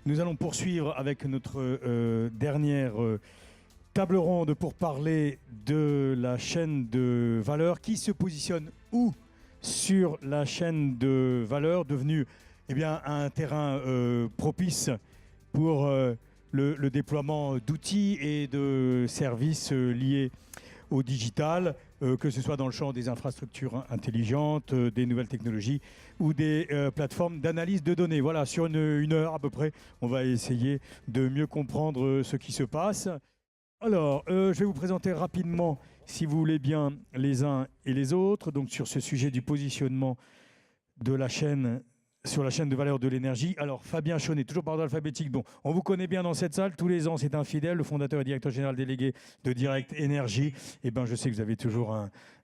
Nous allons poursuivre avec notre dernière table ronde pour parler de la chaîne de valeur. Qui se positionne où sur la chaîne de valeur, devenue un terrain propice pour le déploiement d'outils et de services liés au digital, que ce soit dans le champ des infrastructures intelligentes, des nouvelles technologies ou des plateformes d'analyse de données. Voilà, sur une heure à peu près, on va essayer de mieux comprendre ce qui se passe. Alors, je vais vous présenter rapidement, si vous voulez bien, les uns et les autres, donc sur ce sujet du positionnement de la chaîne sur la chaîne de valeur de l'énergie. Alors, Fabien Chaunet, toujours par ordre alphabétique. Bon, on vous connaît bien dans cette salle. Tous les ans, c'est un fidèle, le fondateur et directeur général délégué de Direct Énergie. Eh bien, je sais que vous avez toujours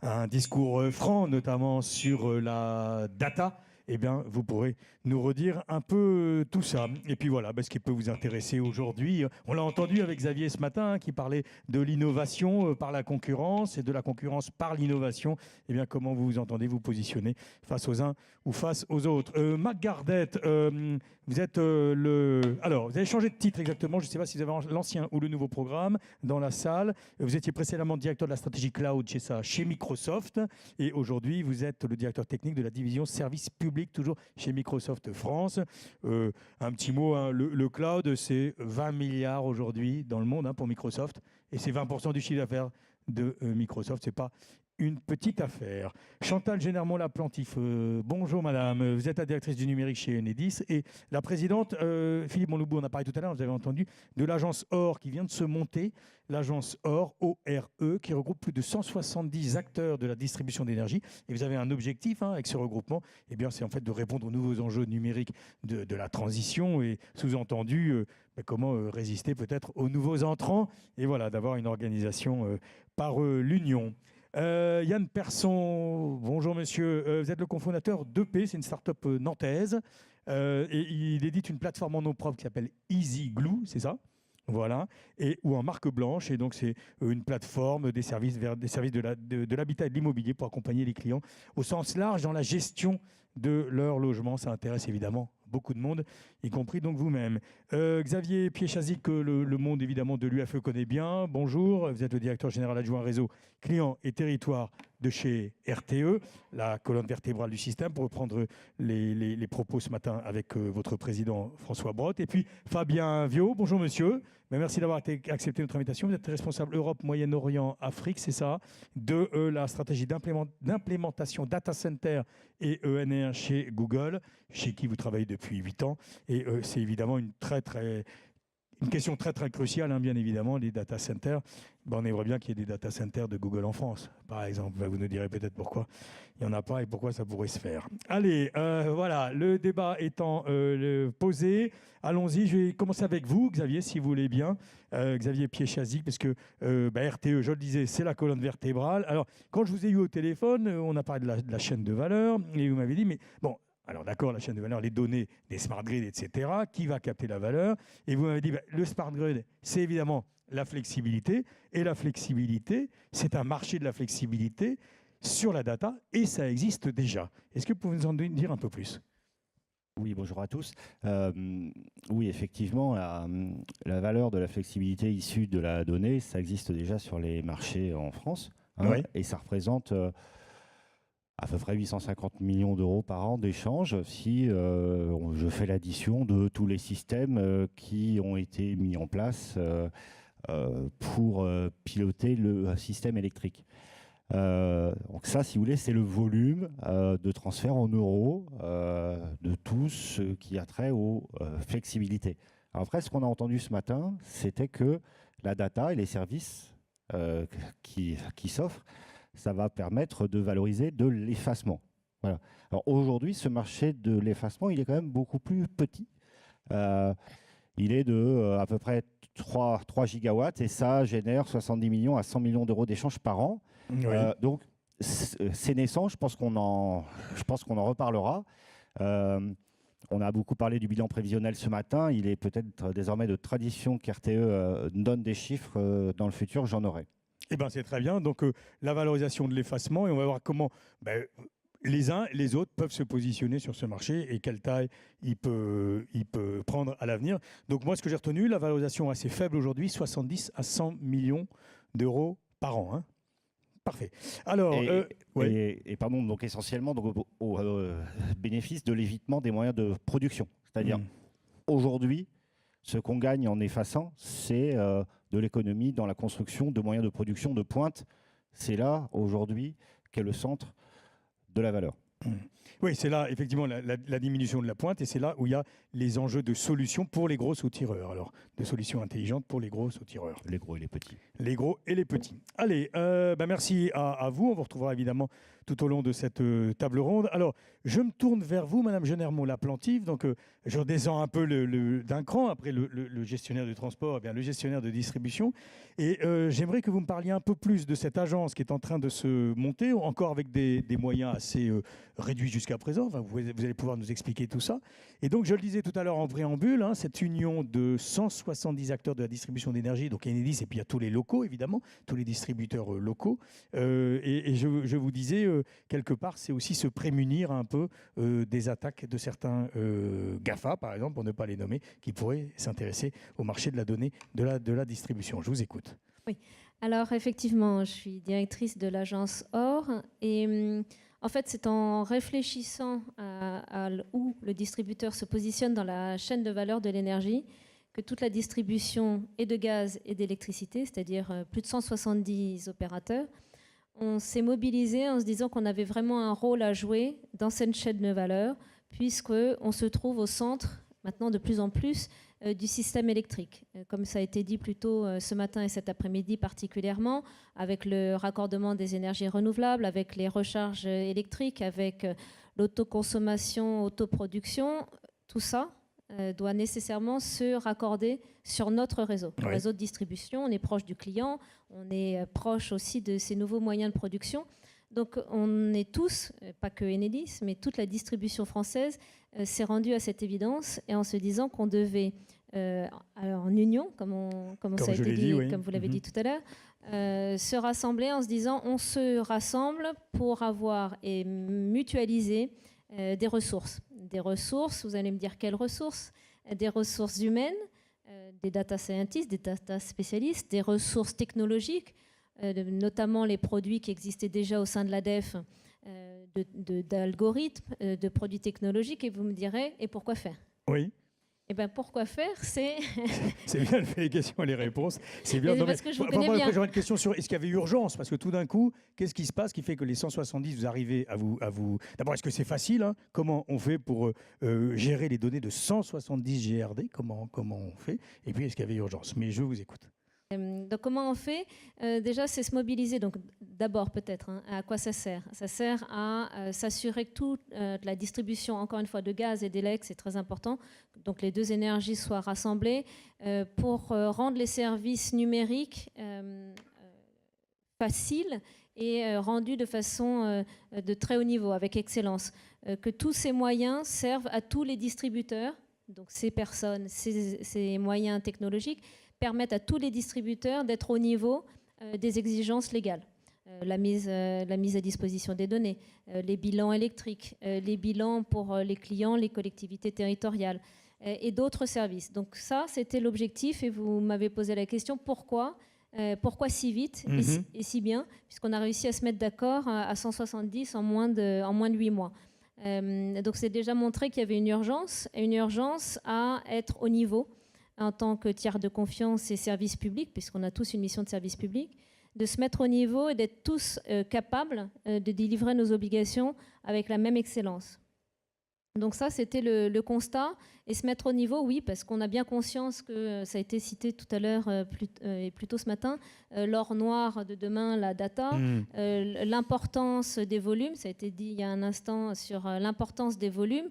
un discours franc, notamment sur la data. Eh bien, vous pourrez nous redire un peu tout ça. Et puis voilà, ce qui peut vous intéresser aujourd'hui. On l'a entendu avec Xavier ce matin, qui parlait de l'innovation par la concurrence et de la concurrence par l'innovation. Eh bien, comment vous entendez vous positionner face aux uns ou face aux autres? Marc Gardette, vous êtes Alors, vous avez changé de titre exactement. Je ne sais pas si vous avez l'ancien ou le nouveau programme dans la salle. Vous étiez précédemment directeur de la stratégie cloud chez Microsoft. Et aujourd'hui, vous êtes le directeur technique de la division service public, toujours chez Microsoft France. Un petit mot, hein, le cloud, c'est 20 milliards aujourd'hui dans le monde pour Microsoft. Et c'est 20% du chiffre d'affaires de Microsoft. Ce n'est pas une petite affaire. Chantal Génermont-Laplantif, bonjour madame, vous êtes la directrice du numérique chez Enedis et la présidente, Philippe Monloubou, on a parlé tout à l'heure, vous avez entendu, de l'agence OR qui vient de se monter, l'agence OR, ORE, qui regroupe plus de 170 acteurs de la distribution d'énergie. Et vous avez un objectif avec ce regroupement, c'est en fait de répondre aux nouveaux enjeux numériques de la transition et sous-entendu, comment résister peut-être aux nouveaux entrants et voilà, d'avoir une organisation par l'union. Yann Persson, bonjour monsieur, vous êtes le cofondateur d'EP, c'est une start-up nantaise, et il édite une plateforme en nom propre qui s'appelle Easy Glue, c'est ça? Voilà, ou en marque blanche, et donc c'est une plateforme des services de l'habitat et de l'immobilier pour accompagner les clients au sens large dans la gestion de leur logement. Ça intéresse évidemment beaucoup de monde, y compris donc vous-même. Xavier Piéchazic, que le monde évidemment de l'UFE connaît bien. Bonjour, vous êtes le directeur général adjoint réseau clients et territoires de chez RTE, la colonne vertébrale du système, pour reprendre les propos ce matin avec votre président François Brotte. Et puis Fabien Viau, bonjour monsieur. Merci d'avoir accepté notre invitation. Vous êtes responsable Europe, Moyen-Orient, Afrique, c'est ça, de la stratégie d'implémentation data center et ENR chez Google, chez qui vous travaillez depuis 8 ans. Et c'est évidemment une question très très cruciale, bien évidemment, les data centers. On aimerait bien qu'il y ait des data centers de Google en France, par exemple. Vous nous direz peut-être pourquoi il n'y en a pas et pourquoi ça pourrait se faire. Allez, voilà, le débat étant posé, allons-y. Je vais commencer avec vous, Xavier, si vous voulez bien. Xavier Piéchazic, parce que RTE, je le disais, c'est la colonne vertébrale. Alors, quand je vous ai eu au téléphone, on a parlé de la chaîne de valeur, et vous m'avez dit, mais bon, alors d'accord, la chaîne de valeur, les données des smart grids, etc., qui va capter la valeur? Et vous m'avez dit, le smart grid, c'est évidemment la flexibilité. Et la flexibilité, c'est un marché de la flexibilité sur la data, et ça existe déjà. Est-ce que vous pouvez nous en dire un peu plus? Oui, bonjour à tous. Oui, effectivement, la valeur de la flexibilité issue de la donnée, ça existe déjà sur les marchés en France. Oui. Et ça représente à peu près 850 millions d'euros par an d'échanges si je fais l'addition de tous les systèmes qui ont été mis en place pour piloter le système électrique. Donc ça, si vous voulez, c'est le volume de transfert en euros de tout ce qui a trait aux flexibilités. Alors après, ce qu'on a entendu ce matin, c'était que la data et les services qui s'offrent, ça va permettre de valoriser de l'effacement. Voilà. Alors aujourd'hui, ce marché de l'effacement, il est quand même beaucoup plus petit. Il est de à peu près 3 gigawatts et ça génère 70 millions à 100 millions d'euros d'échanges par an. Oui. Donc, c'est naissant, je pense qu'on en reparlera. On a beaucoup parlé du bilan prévisionnel ce matin. Il est peut-être désormais de tradition qu'RTE donne des chiffres dans le futur, j'en aurai. C'est très bien. Donc, la valorisation de l'effacement, et on va voir comment les uns et les autres peuvent se positionner sur ce marché et quelle taille il peut prendre à l'avenir. Donc moi, ce que j'ai retenu, la valorisation assez faible aujourd'hui, 70 à 100 millions d'euros par an. Hein. Parfait. Alors, et pardon, donc essentiellement donc, au bénéfice de l'évitement des moyens de production. C'est-à-dire, aujourd'hui, ce qu'on gagne en effaçant, c'est de l'économie dans la construction de moyens de production de pointe. C'est là, aujourd'hui, qu'est le centre de la valeur. Oui, c'est là, effectivement, la diminution de la pointe, et c'est là où il y a les enjeux de solutions pour les gros sauts-tireurs. Alors, de solutions intelligentes pour les gros sauts-tireurs. Les gros et les petits. Les gros et les petits. Allez, merci à vous. On vous retrouvera évidemment tout au long de cette table ronde. Alors, je me tourne vers vous, Madame Jenermont-Laplantive. Donc, je redescends un peu d'un cran après le gestionnaire du transport, et bien, le gestionnaire de distribution. Et j'aimerais que vous me parliez un peu plus de cette agence qui est en train de se monter, encore avec des moyens assez réduits jusqu'à présent. Enfin, vous allez pouvoir nous expliquer tout ça. Et donc, je le disais tout à l'heure en préambule, hein, cette union de 170 acteurs de la distribution d'énergie, donc Enedis, et puis il y a tous les locaux, évidemment, tous les distributeurs locaux. Et je vous disais, quelque part, c'est aussi se prémunir un peu des attaques de certains GAFA, par exemple, pour ne pas les nommer, qui pourraient s'intéresser au marché de la donnée de la distribution. Je vous écoute. Oui, alors effectivement, je suis directrice de l'agence OR et en fait, c'est en réfléchissant à où le distributeur se positionne dans la chaîne de valeur de l'énergie que toute la distribution et de gaz et d'électricité, c'est-à-dire plus de 170 opérateurs, on s'est mobilisé en se disant qu'on avait vraiment un rôle à jouer dans cette chaîne de valeur, puisqu'on se trouve au centre, maintenant de plus en plus, du système électrique. Comme ça a été dit plus tôt ce matin et cet après-midi particulièrement, avec le raccordement des énergies renouvelables, avec les recharges électriques, avec l'autoconsommation, autoproduction, tout ça doit nécessairement se raccorder sur notre réseau. Le réseau de distribution, on est proche du client, on est proche aussi de ces nouveaux moyens de production. Donc on est tous, pas que Enedis, mais toute la distribution française s'est rendue à cette évidence et en se disant qu'on devait, en union, comme ça a été dit, comme vous l'avez dit tout à l'heure, se rassembler en se disant on se rassemble pour avoir et mutualiser des ressources. Des ressources, vous allez me dire quelles ressources? Des ressources humaines, des data scientists, des data spécialistes, des ressources technologiques, notamment les produits qui existaient déjà au sein de l'ADEF, d'algorithmes, de produits technologiques, et vous me direz, et pourquoi faire? Oui. Eh bien, pourquoi faire? C'est bien les questions et les réponses. C'est bien. Parce que je vous connais bien. J'aurais une question sur est-ce qu'il y avait urgence? Parce que tout d'un coup, qu'est-ce qui se passe qui fait que les 170, vous arrivez à vous... D'abord, est-ce que c'est facile, hein? Comment on fait pour gérer les données de 170 GRD? Comment on fait? Et puis, est-ce qu'il y avait urgence? Mais je vous écoute. Donc comment on fait? Déjà, c'est se mobiliser. Donc d'abord peut-être, hein, à quoi ça sert? Ça sert à s'assurer que toute la distribution, encore une fois, de gaz et d'élect, c'est très important. Donc les deux énergies soient rassemblées pour rendre les services numériques faciles et rendus de façon de très haut niveau, avec excellence. Que tous ces moyens servent à tous les distributeurs, donc ces personnes, ces moyens technologiques, permettent à tous les distributeurs d'être au niveau des exigences légales. La mise à disposition des données, les bilans électriques, les bilans pour les clients, les collectivités territoriales et d'autres services. Donc ça, c'était l'objectif et vous m'avez posé la question, pourquoi si vite et si bien, puisqu'on a réussi à se mettre d'accord à 170 en moins de 8 mois. Donc c'est déjà montré qu'il y avait une urgence à être au niveau en tant que tiers de confiance et service public, puisqu'on a tous une mission de service public, de se mettre au niveau et d'être tous capables de délivrer nos obligations avec la même excellence. Donc ça, c'était le constat. Et se mettre au niveau, oui, parce qu'on a bien conscience que, ça a été cité tout à l'heure et plus tôt ce matin, l'or noir de demain, la data, l'importance des volumes, ça a été dit il y a un instant sur l'importance des volumes.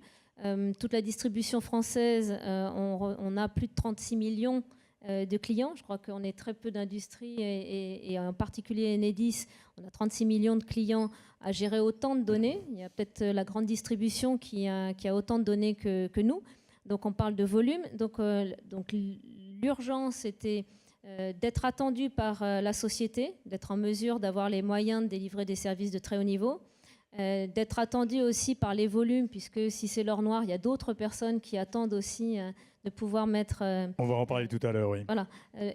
Toute la distribution française, on a plus de 36 millions de clients. Je crois qu'on est très peu d'industries et en particulier Enedis, on a 36 millions de clients à gérer autant de données. Il y a peut-être la grande distribution qui a autant de données que nous. Donc on parle de volume. Donc l'urgence était d'être attendu par la société, d'être en mesure d'avoir les moyens de délivrer des services de très haut niveau. d'être attendus aussi par les volumes, puisque si c'est l'or noir, il y a d'autres personnes qui attendent aussi de pouvoir mettre... On va en parler tout à l'heure, oui. Voilà,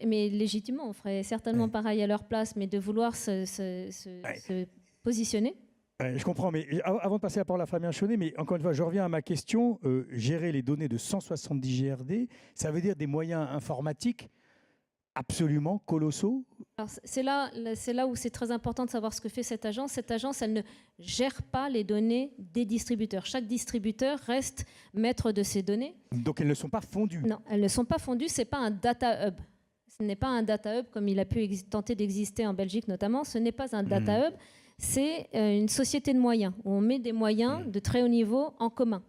mais légitimement, on ferait certainement pareil à leur place, mais de vouloir se positionner. Je comprends, mais avant de passer la parole à Fabien Chaunet, mais encore une fois, je reviens à ma question. Gérer les données de 170 GRD, ça veut dire des moyens informatiques absolument colossaux. Alors, c'est là où c'est très important de savoir ce que fait cette agence. Cette agence, elle ne gère pas les données des distributeurs. Chaque distributeur reste maître de ses données. Donc elles ne sont pas fondues. Non, elles ne sont pas fondues. Ce n'est pas un data hub. Ce n'est pas un data hub comme il a pu tenter d'exister en Belgique notamment. Ce n'est pas un data hub. C'est une société de moyens où on met des moyens de très haut niveau en commun.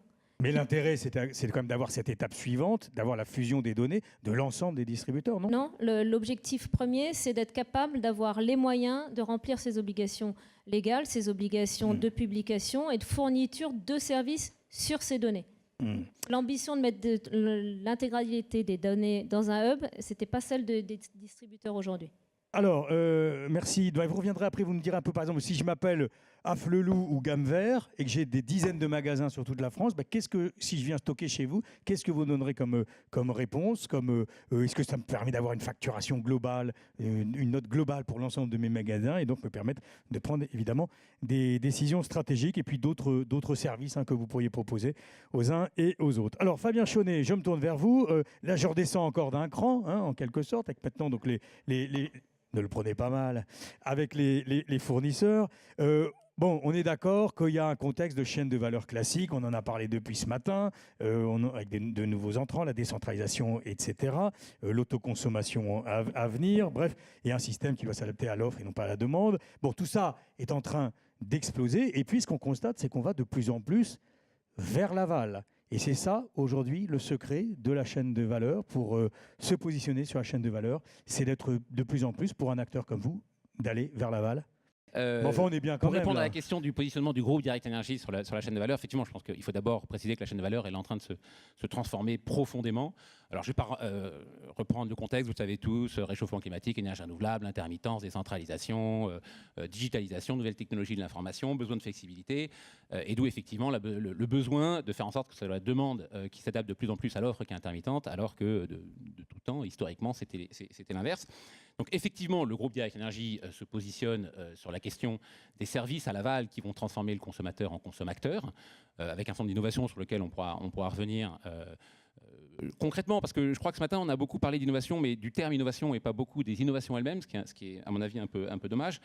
Mais l'intérêt, c'est quand même d'avoir cette étape suivante, d'avoir la fusion des données de l'ensemble des distributeurs, non? Non, l'objectif premier, c'est d'être capable d'avoir les moyens de remplir ses obligations légales, ses obligations de publication et de fourniture de services sur ces données. L'ambition de mettre l'intégralité des données dans un hub, ce n'était pas celle des distributeurs aujourd'hui. Alors, merci. Vous reviendrez après, vous me direz un peu, par exemple, si je m'appelle Afflelou ou Gamme Vert et que j'ai des dizaines de magasins sur toute la France, si je viens stocker chez vous, qu'est-ce que vous donnerez comme réponse est-ce que ça me permet d'avoir une facturation globale, une note globale pour l'ensemble de mes magasins et donc me permettre de prendre évidemment des décisions stratégiques et puis d'autres services que vous pourriez proposer aux uns et aux autres. Alors, Fabien Chaunet, je me tourne vers vous. Là, je redescends encore d'un cran, en quelque sorte, avec maintenant donc ne le prenez pas mal, avec les fournisseurs. Bon, on est d'accord qu'il y a un contexte de chaîne de valeur classique, on en a parlé depuis ce matin, avec de nouveaux entrants, la décentralisation, etc., l'autoconsommation à venir, bref, et un système qui doit s'adapter à l'offre et non pas à la demande. Bon, tout ça est en train d'exploser, et puis ce qu'on constate, c'est qu'on va de plus en plus vers l'aval. Et c'est ça, aujourd'hui, le secret de la chaîne de valeur pour se positionner sur la chaîne de valeur, c'est d'être de plus en plus, pour un acteur comme vous, d'aller vers l'aval. Enfin, on est bien quand pour même. Répondre là. à la question du positionnement du groupe Direct Énergie sur la chaîne de valeur, effectivement, je pense qu'il faut d'abord préciser que la chaîne de valeur elle est en train de se transformer profondément. Alors, je ne vais pas reprendre le contexte, vous le savez tous, réchauffement climatique, énergie renouvelable, intermittence, décentralisation, digitalisation, nouvelles technologies de l'information, besoin de flexibilité, et d'où effectivement le besoin de faire en sorte que ce soit la demande qui s'adapte de plus en plus à l'offre qui est intermittente, alors que de tout temps, historiquement, c'était l'inverse. Donc effectivement, le groupe Direct Énergie se positionne sur la question des services à l'aval qui vont transformer le consommateur en consommateur, avec un certain nombre d'innovations sur lesquelles on pourra revenir concrètement, parce que je crois que ce matin, on a beaucoup parlé d'innovation, mais du terme innovation et pas beaucoup des innovations elles-mêmes, ce qui est, à mon avis, un peu dommage.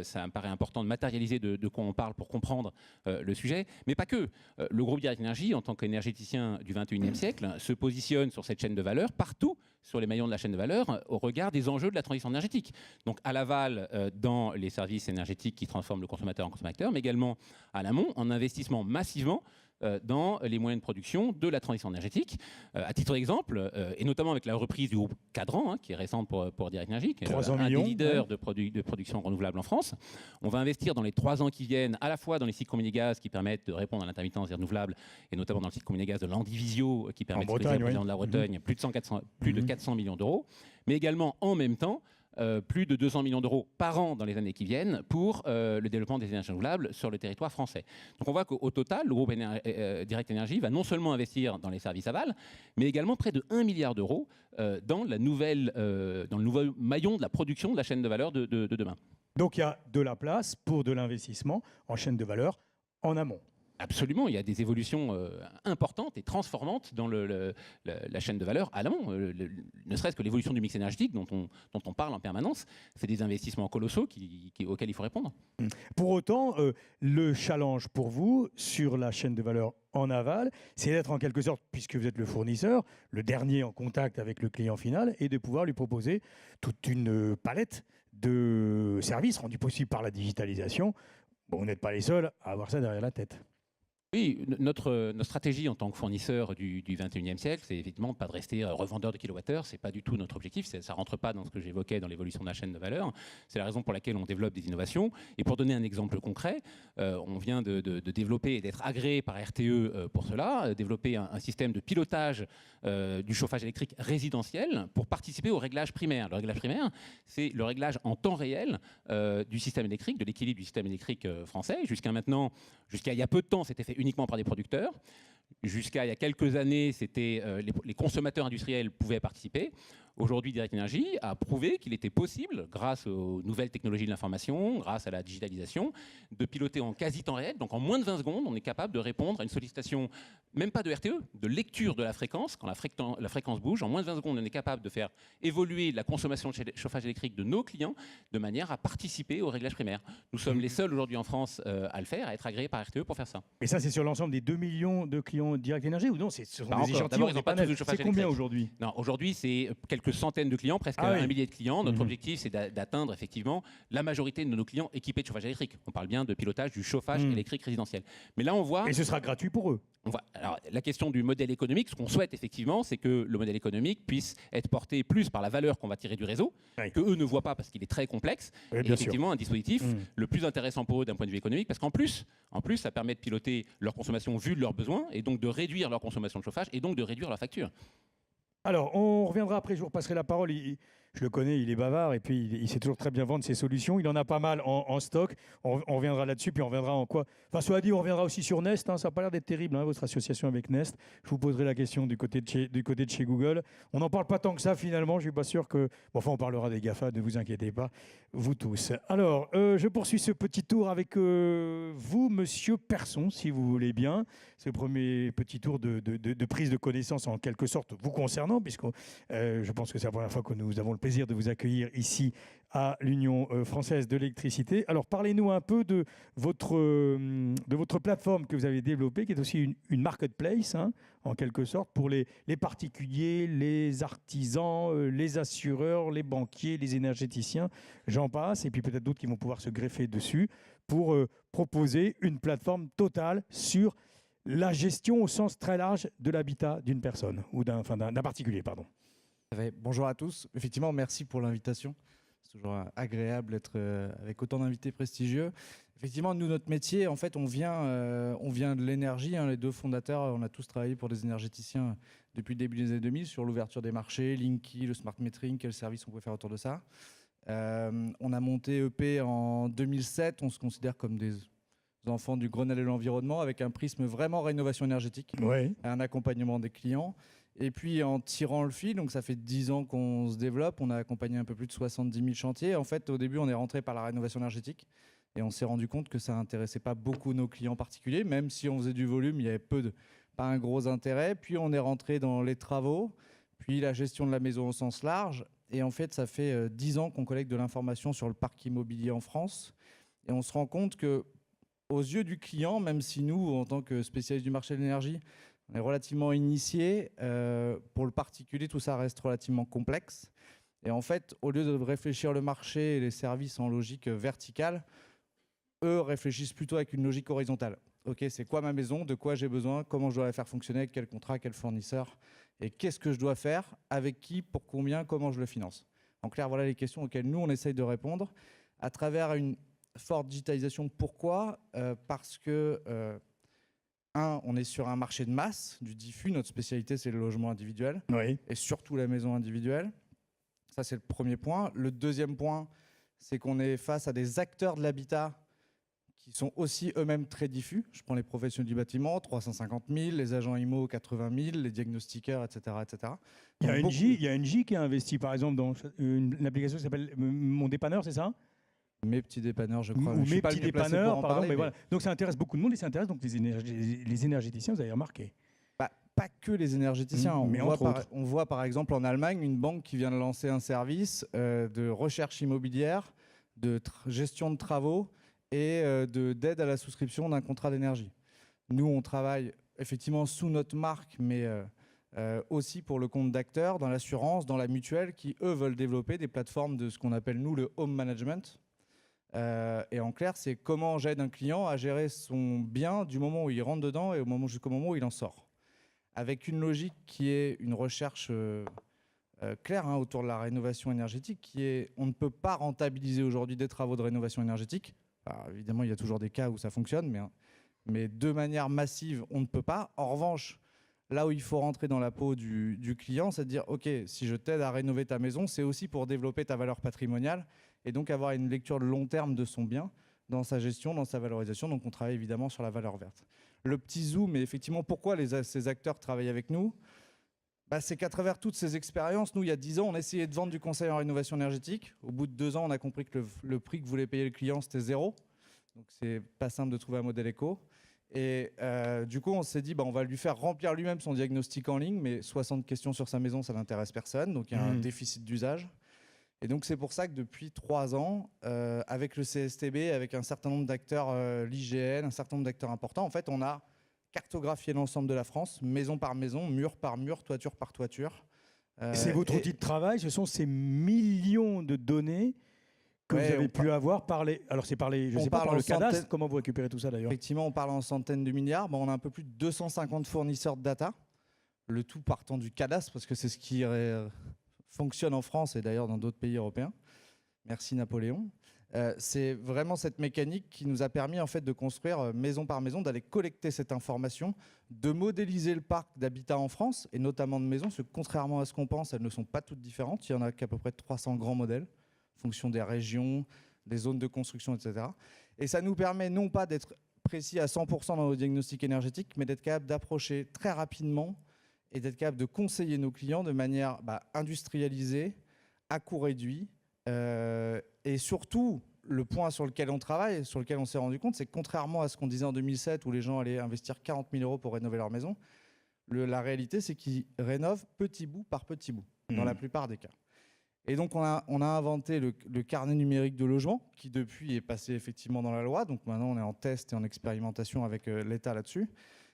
Ça me paraît important de matérialiser de quoi on parle pour comprendre le sujet, mais pas que. Le groupe Direct Énergie, en tant qu'énergéticien du 21e siècle, se positionne sur cette chaîne de valeur partout sur les maillons de la chaîne de valeur au regard des enjeux de la transition énergétique. Donc à l'aval dans les services énergétiques qui transforment le consommateur en consommateur, mais également à l'amont en investissement massivement dans les moyens de production de la transition énergétique. À titre d'exemple, et notamment avec la reprise du groupe Cadran, qui est récente pour Direct Énergie, qui est un des leaders de production renouvelable en France. On va investir dans les 3 ans qui viennent, à la fois dans les cycles communés gaz qui permettent de répondre à l'intermittence des renouvelables, et notamment dans le cycle communé gaz de l'Andivisio, qui permet de sécuriser le président de la Bretagne, plus de 400 millions d'euros, mais également en même temps, plus de 200 millions d'euros par an dans les années qui viennent pour le développement des énergies renouvelables sur le territoire français. Donc on voit qu'au total, le groupe Direct Énergie va non seulement investir dans les services aval, mais également près de 1 milliard d'euros dans le nouveau maillon de la production de la chaîne de valeur de demain. Donc il y a de la place pour de l'investissement en chaîne de valeur en amont. Absolument, il y a des évolutions importantes et transformantes dans la chaîne de valeur à l'amont. Ne serait-ce que l'évolution du mix énergétique dont on parle en permanence, c'est des investissements colossaux auxquels il faut répondre. Pour autant, le challenge pour vous sur la chaîne de valeur en aval, c'est d'être en quelque sorte, puisque vous êtes le fournisseur, le dernier en contact avec le client final et de pouvoir lui proposer toute une palette de services rendus possibles par la digitalisation. Bon, vous n'êtes pas les seuls à avoir ça derrière la tête. Oui, notre stratégie en tant que fournisseur du 21e siècle, c'est évidemment pas de rester revendeur de kilowattheures, c'est pas du tout notre objectif, ça rentre pas dans ce que j'évoquais dans l'évolution de la chaîne de valeur. C'est la raison pour laquelle on développe des innovations. Et pour donner un exemple concret, on vient de développer et d'être agréé par RTE pour cela, développer un système de pilotage du chauffage électrique résidentiel pour participer au réglage primaire. Le réglage primaire, c'est le réglage en temps réel du système électrique, de l'équilibre du système électrique français. Jusqu'à il y a peu de temps, c'était fait uniquement par des producteurs. Jusqu'à il y a quelques années, les consommateurs industriels pouvaient participer. Aujourd'hui, Direct Energie a prouvé qu'il était possible, grâce aux nouvelles technologies de l'information, grâce à la digitalisation, de piloter en quasi temps réel. Donc en moins de 20 secondes, on est capable de répondre à une sollicitation, même pas de RTE, de lecture de la fréquence. Quand la fréquence bouge, en moins de 20 secondes, on est capable de faire évoluer la consommation de chauffage électrique de nos clients de manière à participer au réglage primaire. Nous sommes les seuls aujourd'hui en France à le faire, à être agréés par RTE pour faire ça. Et ça, c'est sur l'ensemble des 2 millions de clients Direct Energie ou non? Ce sont des échantillons. D'abord, ils n'ont pas tous de chauffage C'est combien électrique. aujourd'hui? Non, aujourd'hui, c'est quelques centaines de clients, presque un millier de clients. Notre objectif, c'est d'atteindre effectivement la majorité de nos clients équipés de chauffage électrique. On parle bien de pilotage du chauffage électrique résidentiel. Mais là, on voit... Et ce sera gratuit pour eux? Alors, la question du modèle économique, ce qu'on souhaite effectivement, c'est que le modèle économique puisse être porté plus par la valeur qu'on va tirer du réseau, que eux ne voient pas parce qu'il est très complexe, et effectivement un dispositif le plus intéressant pour eux d'un point de vue économique, parce qu'en plus, ça permet de piloter leur consommation vu de leurs besoins, et donc de réduire leur consommation de chauffage, et donc de réduire leur facture. Alors, on reviendra après, je vous repasserai la parole. Je le connais, il est bavard et puis il sait toujours très bien vendre ses solutions. Il en a pas mal en stock. On reviendra là-dessus, puis on reviendra en quoi. Enfin, soit dit, on reviendra aussi sur Nest. Ça n'a pas l'air d'être terrible, votre association avec Nest. Je vous poserai la question du côté de chez Google. On n'en parle pas tant que ça, finalement. Je ne suis pas sûr que... Bon, enfin, on parlera des GAFA, ne vous inquiétez pas, vous tous. Alors, je poursuis ce petit tour avec vous, monsieur Persson, si vous voulez bien. Ce premier petit tour de prise de connaissance, en quelque sorte, vous concernant, puisque je pense que c'est la première fois que nous avons le plaisir de vous accueillir ici à l'Union française de l'électricité. Alors, parlez-nous un peu de votre plateforme que vous avez développée, qui est aussi une marketplace, en quelque sorte, pour les particuliers, les artisans, les assureurs, les banquiers, les énergéticiens, j'en passe, et puis peut-être d'autres qui vont pouvoir se greffer dessus pour proposer une plateforme totale sur la gestion au sens très large de l'habitat d'une personne, ou d'un particulier, pardon. Bonjour à tous. Effectivement, merci pour l'invitation. C'est toujours agréable d'être avec autant d'invités prestigieux. Effectivement, nous, notre métier, en fait, on vient de l'énergie. Les deux fondateurs, on a tous travaillé pour des énergéticiens depuis le début des années 2000 sur l'ouverture des marchés, Linky, le smart metering, quel service on pouvait faire autour de ça. On a monté EP en 2007. On se considère comme des enfants du Grenelle de l'environnement avec un prisme vraiment rénovation énergétique, un accompagnement des clients. Et puis en tirant le fil, donc ça fait 10 ans qu'on se développe, on a accompagné un peu plus de 70 000 chantiers. En fait, au début, on est rentré par la rénovation énergétique et on s'est rendu compte que ça n'intéressait pas beaucoup nos clients particuliers, même si on faisait du volume, il y avait pas un gros intérêt. Puis on est rentré dans les travaux, puis la gestion de la maison au sens large. Et en fait, ça fait 10 ans qu'on collecte de l'information sur le parc immobilier en France. Et on se rend compte que, aux yeux du client, même si nous, en tant que spécialistes du marché de l'énergie, on est relativement initiés, pour le particulier, tout ça reste relativement complexe. Et en fait, au lieu de réfléchir le marché et les services en logique verticale, eux réfléchissent plutôt avec une logique horizontale. Ok, c'est quoi ma maison, de quoi j'ai besoin, comment je dois la faire fonctionner, quel contrat, quel fournisseur, et qu'est-ce que je dois faire, avec qui, pour combien, comment je le finance. En clair, voilà les questions auxquelles nous, on essaye de répondre à travers une forte digitalisation. Pourquoi ? Parce que, on est sur un marché de masse, du diffus. Notre spécialité, c'est le logement individuel, et surtout la maison individuelle. Ça, c'est le premier point. Le deuxième point, c'est qu'on est face à des acteurs de l'habitat qui sont aussi eux-mêmes très diffus. Je prends les professionnels du bâtiment, 350 000, les agents IMO, 80 000, les diagnostiqueurs, etc. etc. Il y a Engie qui a investi, par exemple, dans une application qui s'appelle Mon Dépanneur, c'est ça ? Mes petits dépanneurs, je crois. Ou Mes Petits Dépanneurs, pardon. Mais voilà. Donc ça intéresse beaucoup de monde et ça intéresse donc les énergéticiens, vous avez remarqué. Pas que les énergéticiens. Mais on voit par exemple en Allemagne une banque qui vient de lancer un service de recherche immobilière, de gestion de travaux et d'aide à la souscription d'un contrat d'énergie. Nous, on travaille effectivement sous notre marque, mais aussi pour le compte d'acteurs dans l'assurance, dans la mutuelle, qui eux veulent développer des plateformes de ce qu'on appelle nous le home management. Et en clair, c'est comment j'aide un client à gérer son bien du moment où il rentre dedans et jusqu'au moment où il en sort. Avec une logique qui est une recherche claire autour de la rénovation énergétique, qui est on ne peut pas rentabiliser aujourd'hui des travaux de rénovation énergétique. Alors, évidemment, il y a toujours des cas où ça fonctionne, mais de manière massive, on ne peut pas. En revanche, là où il faut rentrer dans la peau du client, c'est de dire, OK, si je t'aide à rénover ta maison, c'est aussi pour développer ta valeur patrimoniale et donc avoir une lecture de long terme de son bien, dans sa gestion, dans sa valorisation. Donc on travaille évidemment sur la valeur verte. Le petit zoom, et effectivement, pourquoi ces acteurs travaillent avec nous ? C'est qu'à travers toutes ces expériences, nous, il y a 10 ans, on essayait de vendre du conseil en rénovation énergétique. Au bout de 2 ans, on a compris que le prix que voulait payer le client, c'était 0. Donc c'est pas simple de trouver un modèle éco. Et du coup, on s'est dit, on va lui faire remplir lui-même son diagnostic en ligne, mais 60 questions sur sa maison, ça n'intéresse personne. Donc il y a un déficit d'usage. Et donc c'est pour ça que depuis 3 ans, avec le CSTB, avec un certain nombre d'acteurs, l'IGN, un certain nombre d'acteurs importants, en fait, on a cartographié l'ensemble de la France, maison par maison, mur par mur, toiture par toiture. C'est votre outil de travail, ce sont ces millions de données que vous avez pu avoir par les... Alors c'est par les... Je sais pas, par le cadastre, comment vous récupérez tout ça d'ailleurs ? Effectivement, on parle en centaines de milliards. On a un peu plus de 250 fournisseurs de data, le tout partant du cadastre, parce que c'est ce qui fonctionne en France et d'ailleurs dans d'autres pays européens. Merci Napoléon. C'est vraiment cette mécanique qui nous a permis en fait de construire maison par maison, d'aller collecter cette information, de modéliser le parc d'habitat en France et notamment de maisons, parce que contrairement à ce qu'on pense, elles ne sont pas toutes différentes. Il y en a qu'à peu près 300 grands modèles, en fonction des régions, des zones de construction, etc. Et ça nous permet non pas d'être précis à 100% dans nos diagnostics énergétiques, mais d'être capable d'approcher très rapidement et d'être capable de conseiller nos clients de manière industrialisée, à coût réduit. Et surtout, le point sur lequel on travaille, sur lequel on s'est rendu compte, c'est que contrairement à ce qu'on disait en 2007, où les gens allaient investir 40 000 € pour rénover leur maison, la réalité, c'est qu'ils rénovent petit bout par petit bout, dans la plupart des cas. Et donc, on a inventé le carnet numérique de logement, qui depuis est passé effectivement dans la loi. Donc maintenant, on est en test et en expérimentation avec l'État là-dessus,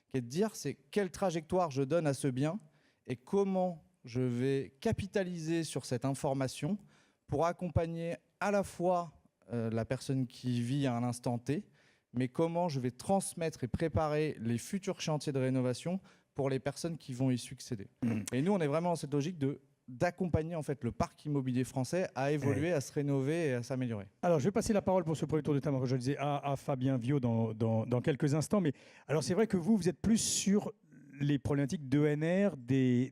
qui est de dire, c'est quelle trajectoire je donne à ce bien et comment je vais capitaliser sur cette information pour accompagner à la fois la personne qui vit à un instant T, mais comment je vais transmettre et préparer les futurs chantiers de rénovation pour les personnes qui vont y succéder. Et nous, on est vraiment dans cette logique d'accompagner en fait le parc immobilier français à évoluer, à se rénover et à s'améliorer. Alors, je vais passer la parole pour ce premier tour de table, je le disais, à Fabien Viau dans quelques instants. Mais alors, c'est vrai que vous êtes plus sur les problématiques d'ENR,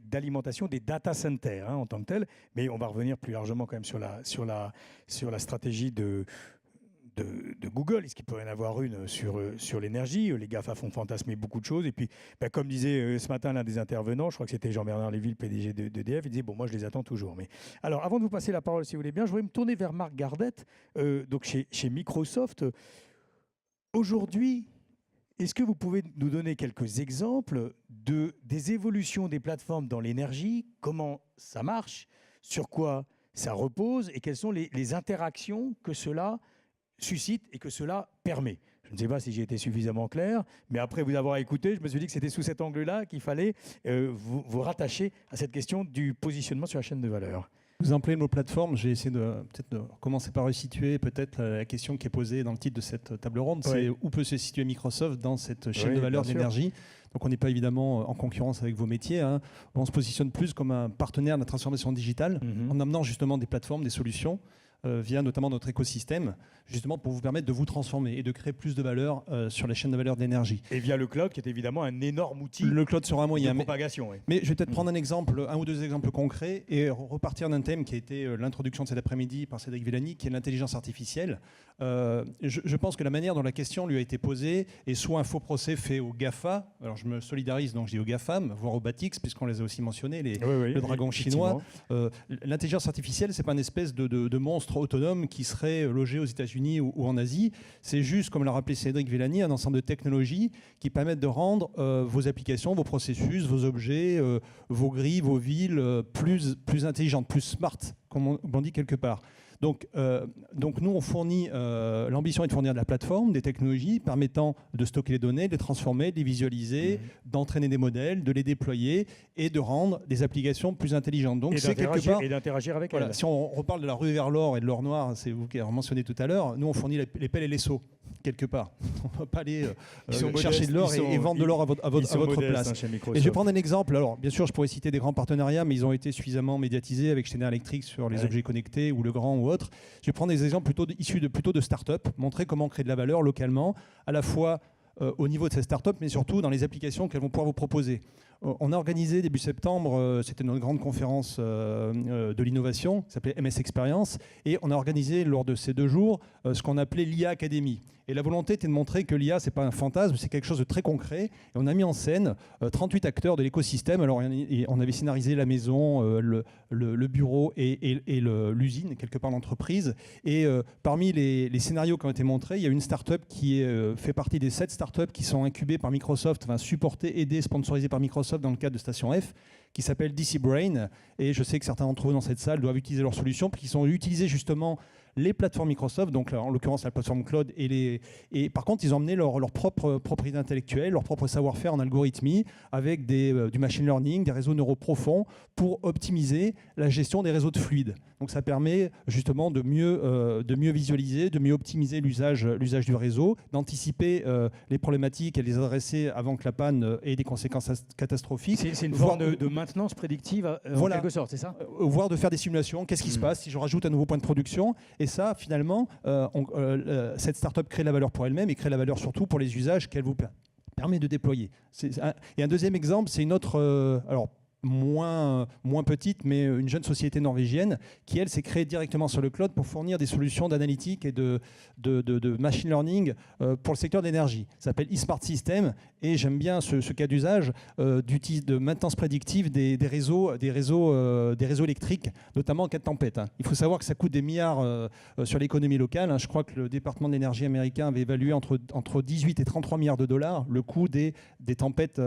d'alimentation des data centers en tant que tel, mais on va revenir plus largement quand même sur la stratégie de Google. Est-ce qu'il pourrait y en avoir une sur l'énergie ? Les GAFA font fantasmer beaucoup de choses. Et puis, comme disait ce matin l'un des intervenants, je crois que c'était Jean-Bernard Lévy, le PDG d'EDF, il disait, moi je les attends toujours. Mais alors, avant de vous passer la parole, si vous voulez bien, je voudrais me tourner vers Marc Gardette, donc chez Microsoft. Aujourd'hui, est-ce que vous pouvez nous donner quelques exemples des évolutions des plateformes dans l'énergie, comment ça marche, sur quoi ça repose et quelles sont les interactions que cela suscite et que cela permet? Je ne sais pas si j'ai été suffisamment clair, mais après vous avoir écouté, je me suis dit que c'était sous cet angle-là qu'il fallait vous rattacher à cette question du positionnement sur la chaîne de valeur. Vous employez le mot plateforme, j'ai essayé de commencer par resituer peut-être la question qui est posée dans le titre de cette table ronde, c'est où peut se situer Microsoft dans cette chaîne de valeur d'énergie. Donc on n'est pas évidemment en concurrence avec vos métiers, on se positionne plus comme un partenaire de la transformation digitale en amenant justement des plateformes, des solutions via notamment notre écosystème, justement pour vous permettre de vous transformer et de créer plus de valeur sur les chaînes de valeur d'énergie. Et via le cloud, qui est évidemment un énorme outil le cloud sera un moyen, de propagation. Mais je vais peut-être prendre un ou deux exemples concrets et repartir d'un thème qui a été l'introduction de cet après-midi par Cédric Villani, qui est l'intelligence artificielle. Je pense que la manière dont la question lui a été posée est soit un faux procès fait aux GAFA, alors je me solidarise, donc je dis aux GAFAM, voire aux BATIX, puisqu'on les a aussi mentionnés, le dragon chinois. L'intelligence artificielle, c'est pas une espèce de monstre autonome qui serait logé aux États-Unis ou en Asie. C'est juste, comme l'a rappelé Cédric Villani, un ensemble de technologies qui permettent de rendre vos applications, vos processus, vos objets, vos grilles, vos villes plus intelligentes, plus smart, comme on dit quelque part. Donc nous, on fournit, l'ambition est de fournir de la plateforme, des technologies permettant de stocker les données, de les transformer, de les visualiser, d'entraîner des modèles, de les déployer et de rendre des applications plus intelligentes. Donc c'est quelque part... Et d'interagir avec Voilà, elles. si on reparle de la rue vers l'or et de l'or noir, c'est vous qui avez mentionné tout à l'heure, nous on fournit les pelles et les seaux, quelque part. On ne va pas aller chercher de l'or et vendre de l'or à votre place. Et je vais prendre un exemple. Alors, bien sûr, je pourrais citer des grands partenariats, mais ils ont été suffisamment médiatisés avec Schneider Electric sur les objets connectés ou Legrand ou autres. Je vais prendre des exemples issus de start-up, montrer comment créer de la valeur localement, à la fois au niveau de ces start-up, mais surtout dans les applications qu'elles vont pouvoir vous proposer. On a organisé début septembre, c'était notre grande conférence de l'innovation, qui s'appelait MS Experience, et on a organisé lors de ces 2 jours ce qu'on appelait l'IA Academy. Et la volonté était de montrer que l'IA, ce n'est pas un fantasme, c'est quelque chose de très concret. Et on a mis en scène 38 acteurs de l'écosystème. Alors, on avait scénarisé la maison, le bureau et l'usine, quelque part l'entreprise. Et parmi les scénarios qui ont été montrés, il y a une start-up qui fait partie des 7 start-up qui sont incubées par Microsoft, enfin supportées, aidées, sponsorisées par Microsoft dans le cadre de Station F, qui s'appelle DC Brain. Et je sais que certains d'entre vous dans cette salle doivent utiliser leur solution, puis qui ont utilisé justement les plateformes Microsoft, donc en l'occurrence la plateforme cloud, et par contre ils ont emmené leur propre propriété intellectuelle, leur propre savoir-faire en algorithmie, avec du machine learning, des réseaux neuro profonds, pour optimiser la gestion des réseaux de fluides. Donc ça permet justement de mieux visualiser, de mieux optimiser l'usage du réseau, d'anticiper les problématiques et les adresser avant que la panne ait des conséquences catastrophiques. C'est une forme de maintenance prédictive en quelque sorte, c'est ça ? Voire de faire des simulations. Qu'est-ce qui se passe si je rajoute un nouveau point de production ? Et ça, finalement, cette start-up crée la valeur pour elle-même et crée la valeur surtout pour les usages qu'elle vous permet de déployer. Et un deuxième exemple, c'est une autre... moins petite, mais une jeune société norvégienne qui, elle, s'est créée directement sur le cloud pour fournir des solutions d'analytique et de machine learning pour le secteur de l'énergie. Ça s'appelle eSmart System, et j'aime bien ce cas d'usage de maintenance prédictive des réseaux électriques, notamment en cas de tempête. Il faut savoir que ça coûte des milliards sur l'économie locale. Je crois que le département de l'énergie américain avait évalué entre 18 et 33 milliards de dollars le coût des tempêtes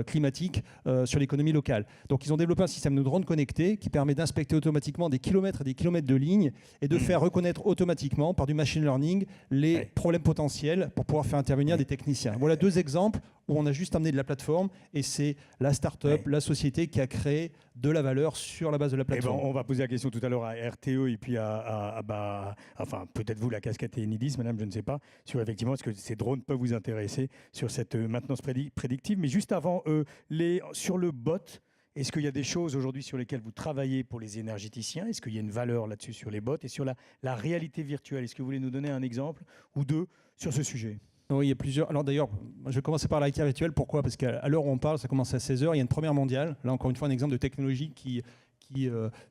climatiques sur l'économie locale. Donc ils ont développé un système de drones connectés qui permet d'inspecter automatiquement des kilomètres et des kilomètres de lignes et de faire reconnaître automatiquement par du machine learning les problèmes potentiels pour pouvoir faire intervenir des techniciens. Voilà 2 exemples où on a juste amené de la plateforme et c'est la start-up, la société qui a créé de la valeur sur la base de la plateforme. On va poser la question tout à l'heure à RTE et puis enfin peut-être vous, la casquette et Enidis, madame, je ne sais pas, sur effectivement est-ce que ces drones peuvent vous intéresser sur cette maintenance prédictive. Mais juste avant, sur le bot, est-ce qu'il y a des choses aujourd'hui sur lesquelles vous travaillez pour les énergéticiens ? Est-ce qu'il y a une valeur là-dessus sur les bots et sur la réalité virtuelle ? Est-ce que vous voulez nous donner un exemple ou 2 sur ce sujet ? Oui, il y a plusieurs. Alors d'ailleurs, je vais commencer par la réalité virtuelle. Pourquoi ? Parce qu'à l'heure où on parle, ça commence à 16h, il y a une première mondiale. Là, encore une fois, un exemple de technologie qui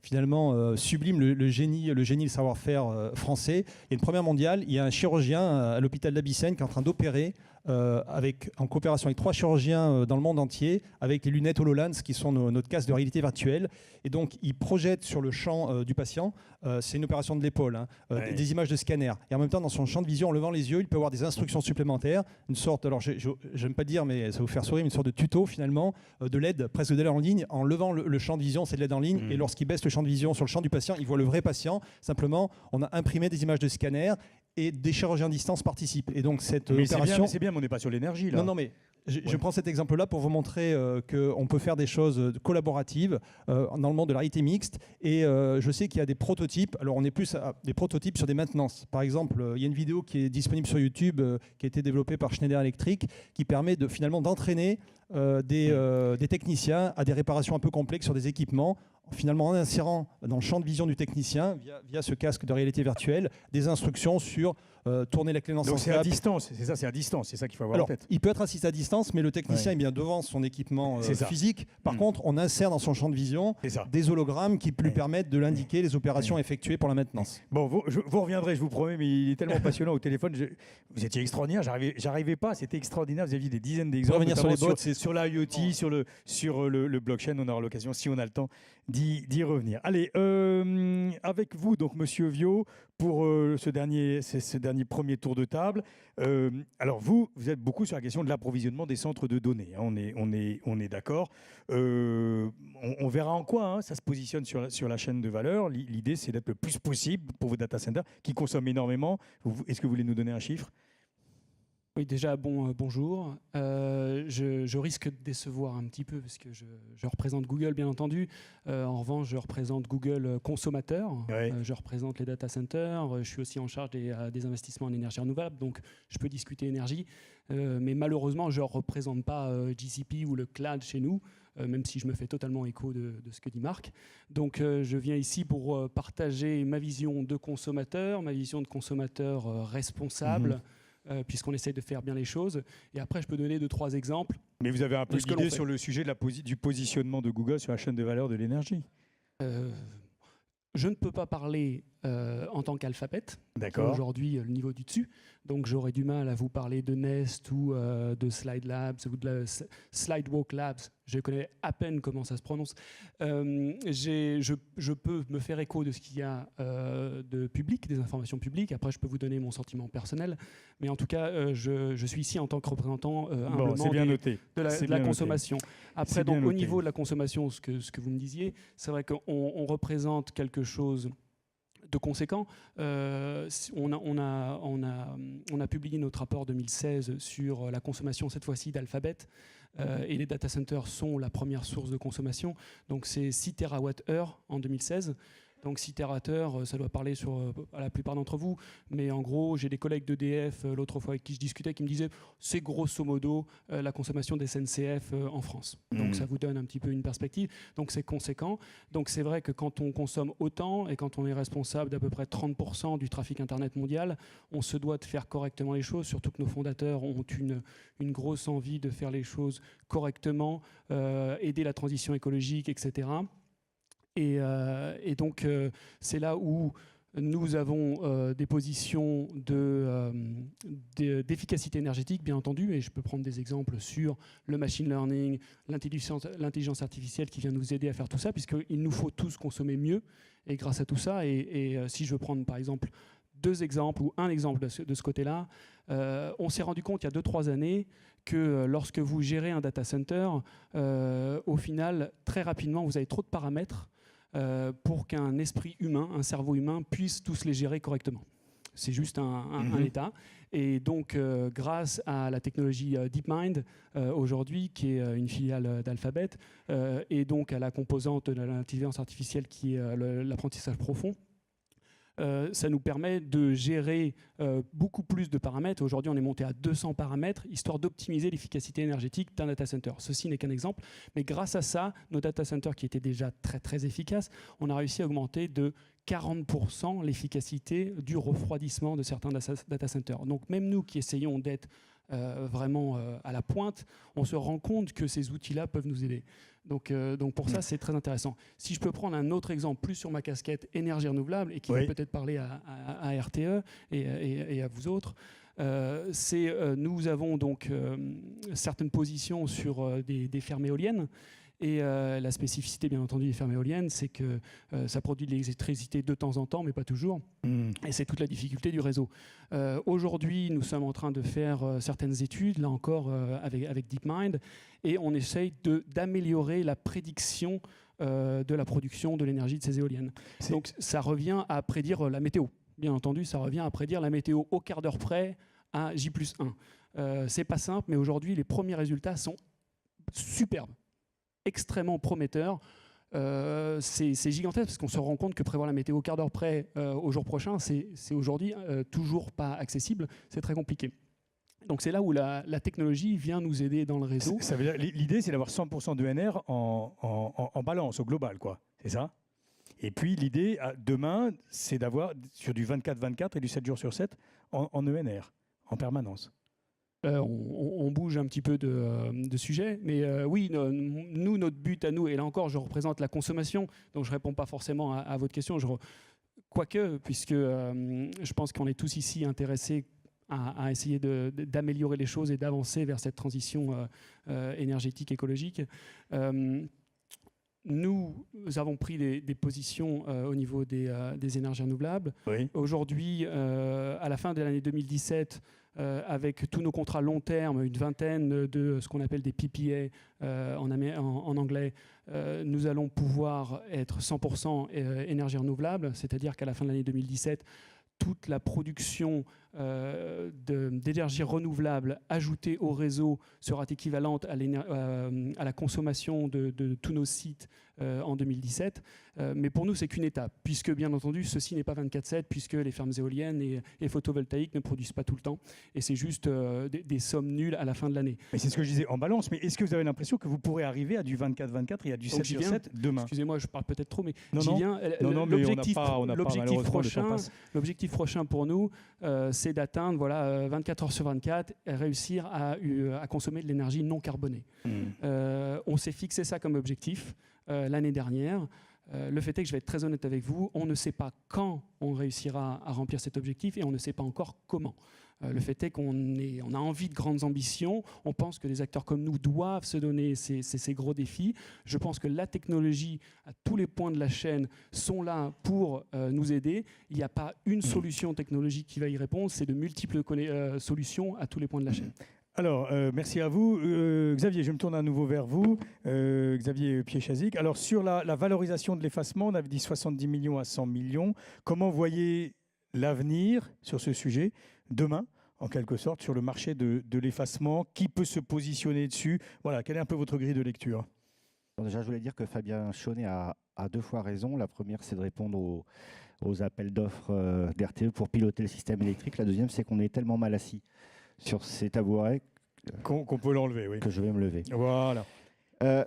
finalement sublime le génie, le savoir-faire français. Il y a une première mondiale, il y a un chirurgien à l'hôpital d'Avicenne qui est en train d'opérer en coopération avec 3 chirurgiens dans le monde entier, avec les lunettes HoloLens qui sont notre casque de réalité virtuelle. Et donc, il projette sur le champ du patient, c'est une opération de l'épaule, des images de scanner. Et en même temps, dans son champ de vision, en levant les yeux, il peut avoir des instructions supplémentaires, une sorte, alors j'aime pas le dire, mais ça va vous faire sourire, une sorte de tuto finalement, de l'aide, presque de l'aide en ligne. En levant le champ de vision, c'est de l'aide en ligne. Et lorsqu'il baisse le champ de vision sur le champ du patient, il voit le vrai patient. Simplement, on a imprimé des images de scanner et des chirurgiens à distance participent. Et donc cette opération... C'est bien, mais on n'est pas sur l'énergie là. Non, mais je prends cet exemple-là pour vous montrer qu'on peut faire des choses collaboratives dans le monde de la réalité mixte. Et je sais qu'il y a des prototypes. Alors, on est plus à des prototypes sur des maintenances. Par exemple, il y a une vidéo qui est disponible sur YouTube qui a été développée par Schneider Electric qui permet finalement d'entraîner des techniciens à des réparations un peu complexes sur des équipements, finalement en insérant dans le champ de vision du technicien, via ce casque de réalité virtuelle, des instructions sur tourner la clé dans le sens. Donc c'est à distance, c'est à distance, c'est ça qu'il faut avoir en tête. Il peut être assisté à distance, mais le technicien est bien devant son équipement physique. Par contre, on insère dans son champ de vision des hologrammes qui lui permettent de l'indiquer les opérations effectuées pour la maintenance. Bon, vous reviendrez, je vous promets, mais il est tellement passionnant au téléphone. Vous étiez extraordinaire, j'arrivais pas, c'était extraordinaire. Vous aviez des dizaines d'exemples, revenir sur les bots, sur la IoT, sur le blockchain. On aura l'occasion, si on a le temps, d'y d'y revenir. Allez, avec vous, donc, Monsieur Viau, pour ce dernier premier tour de table. Alors, vous êtes beaucoup sur la question de l'approvisionnement des centres de données. Hein, on est d'accord. On verra en quoi ça se positionne sur la chaîne de valeur. L'idée, c'est d'être le plus possible pour vos data centers qui consomment énormément. Est-ce que vous voulez nous donner un chiffre ? Oui, déjà, bonjour. Je risque de décevoir un petit peu parce que je représente Google, bien entendu. En revanche, je représente Google consommateur. Ouais. Je représente les data centers. Je suis aussi en charge des investissements en énergie renouvelable. Donc, je peux discuter énergie. Mais malheureusement, je ne représente pas GCP ou le cloud chez nous, même si je me fais totalement écho de ce que dit Marc. Donc, je viens ici pour partager ma vision de consommateur responsable. Puisqu'on essaie de faire bien les choses. Et après, je peux donner 2-3 exemples. Mais vous avez un peu de ce que l'on d'idée fait. sur le sujet du positionnement de Google sur la chaîne de valeur de l'énergie. Je ne peux pas parler en tant qu'Alphabet, qui est D'accord. aujourd'hui le niveau du dessus. Donc j'aurais du mal à vous parler de Nest ou de Slide Labs ou de Slidewalk Labs. Je connais à peine comment ça se prononce. Je peux me faire écho de ce qu'il y a de public, des informations publiques. Après, je peux vous donner mon sentiment personnel. Mais en tout cas, je suis ici en tant que représentant humblement c'est bien noté. de C'est la bien consommation. Après, C'est bien donc, au noté. niveau de la consommation, ce que vous me disiez, c'est vrai qu'on représente quelque chose de conséquent. On a publié notre rapport 2016 sur la consommation, cette fois-ci d'Alphabet, et les data centers sont la première source de consommation. Donc c'est 6 TWh en 2016. Donc 6 TWh, ça doit parler à la plupart d'entre vous, mais en gros, j'ai des collègues d'EDF, l'autre fois avec qui je discutais, qui me disaient c'est grosso modo la consommation des SNCF en France. Donc ça vous donne un petit peu une perspective. Donc c'est conséquent. Donc c'est vrai que quand on consomme autant et quand on est responsable d'à peu près 30% du trafic Internet mondial, on se doit de faire correctement les choses, surtout que nos fondateurs ont une grosse envie de faire les choses correctement, aider la transition écologique, etc. Et donc, c'est là où nous avons des positions d'efficacité énergétique, bien entendu, et je peux prendre des exemples sur le machine learning, l'intelligence artificielle qui vient nous aider à faire tout ça, puisqu'il nous faut tous consommer mieux, et grâce à tout ça, et si je veux prendre par exemple 2 exemples ou un exemple de ce côté-là, on s'est rendu compte il y a 2-3 années que lorsque vous gérez un data center, au final, très rapidement, vous avez trop de paramètres pour qu'un esprit humain, un cerveau humain, puisse tous les gérer correctement. C'est juste un état. Et donc, grâce à la technologie DeepMind, aujourd'hui, qui est une filiale d'Alphabet, et donc à la composante de l'intelligence artificielle qui est l'apprentissage profond, ça nous permet de gérer beaucoup plus de paramètres. Aujourd'hui, on est monté à 200 paramètres, histoire d'optimiser l'efficacité énergétique d'un data center. Ceci n'est qu'un exemple, mais grâce à ça, nos data centers qui étaient déjà très très efficaces, on a réussi à augmenter de 40% l'efficacité du refroidissement de certains data centers. Donc même nous qui essayons d'être vraiment à la pointe, on se rend compte que ces outils-là peuvent nous aider. Donc pour ça, c'est très intéressant. Si je peux prendre un autre exemple, plus sur ma casquette énergie renouvelable, et qui va peut-être parler à RTE et à vous autres, nous avons donc certaines positions sur des fermes éoliennes. Et la spécificité, bien entendu, des fermes éoliennes, c'est que ça produit de l'électricité de temps en temps, mais pas toujours. Et c'est toute la difficulté du réseau. Aujourd'hui, nous sommes en train de faire certaines études, là encore, avec DeepMind, et on essaye d'améliorer la prédiction de la production de l'énergie de ces éoliennes. Donc ça revient à prédire la météo. Bien entendu, ça revient à prédire la météo au quart d'heure près à J+1. C'est pas simple, mais aujourd'hui, les premiers résultats sont superbes, extrêmement prometteur. C'est gigantesque parce qu'on se rend compte que prévoir la météo au quart d'heure près au jour prochain, c'est aujourd'hui toujours pas accessible, c'est très compliqué. Donc c'est là où la technologie vient nous aider dans le réseau. Ça veut dire, l'idée, c'est d'avoir 100% d'ENR en balance, au global, quoi. C'est ça? Et puis l'idée, demain, c'est d'avoir sur du 24/24 et du 7 jours sur 7 en ENR, en permanence. On bouge un petit peu de sujet, mais oui, nous, notre but à nous, et là encore, je représente la consommation, donc je ne réponds pas forcément à votre question, quoique, puisque je pense qu'on est tous ici intéressés à essayer d'améliorer les choses et d'avancer vers cette transition énergétique, écologique. nous avons pris des positions au niveau des énergies renouvelables. Oui. Aujourd'hui, à la fin de l'année 2017, avec tous nos contrats long terme, une vingtaine de ce qu'on appelle des PPA en anglais, nous allons pouvoir être 100% énergie renouvelable, c'est-à-dire qu'à la fin de l'année 2017, toute la production d'énergie renouvelable ajoutée au réseau sera équivalente à la consommation de tous nos sites en 2017. Mais pour nous, c'est qu'une étape, puisque bien entendu, ceci n'est pas 24/7, puisque les fermes éoliennes et photovoltaïques ne produisent pas tout le temps. Et c'est juste des sommes nulles à la fin de l'année. Mais c'est ce que je disais en balance. Mais est-ce que vous avez l'impression que vous pourrez arriver à du 24/24 et à du 7/7 demain? Excusez-moi, je parle peut-être trop, mais Non, j'y non. viens. Non, mais L'objectif prochain pour nous, c'est d'atteindre 24 heures sur 24 et réussir à consommer de l'énergie non carbonée. On s'est fixé ça comme objectif l'année dernière. Le fait est que je vais être très honnête avec vous, on ne sait pas quand on réussira à remplir cet objectif et on ne sait pas encore comment. Le fait est qu'on a envie de grandes ambitions, on pense que les acteurs comme nous doivent se donner ces gros défis. Je pense que la technologie, à tous les points de la chaîne, sont là pour nous aider. Il n'y a pas une solution technologique qui va y répondre, c'est de multiples solutions à tous les points de la chaîne. Alors, merci à vous. Xavier, je me tourne à nouveau vers vous. Xavier Piéchazic. Alors, sur la valorisation de l'effacement, on avait dit 70 millions à 100 millions. Comment voyez l'avenir sur ce sujet demain, en quelque sorte, sur le marché de l'effacement? Qui peut se positionner dessus? Voilà, quelle est un peu votre grille de lecture? Bon, déjà, je voulais dire que Fabien Chaunet a deux fois raison. La première, c'est de répondre aux appels d'offres d'RTE pour piloter le système électrique. La deuxième, c'est qu'on est tellement mal assis sur ces tabourets qu'on peut l'enlever, oui. Que je vais me lever. Voilà. Je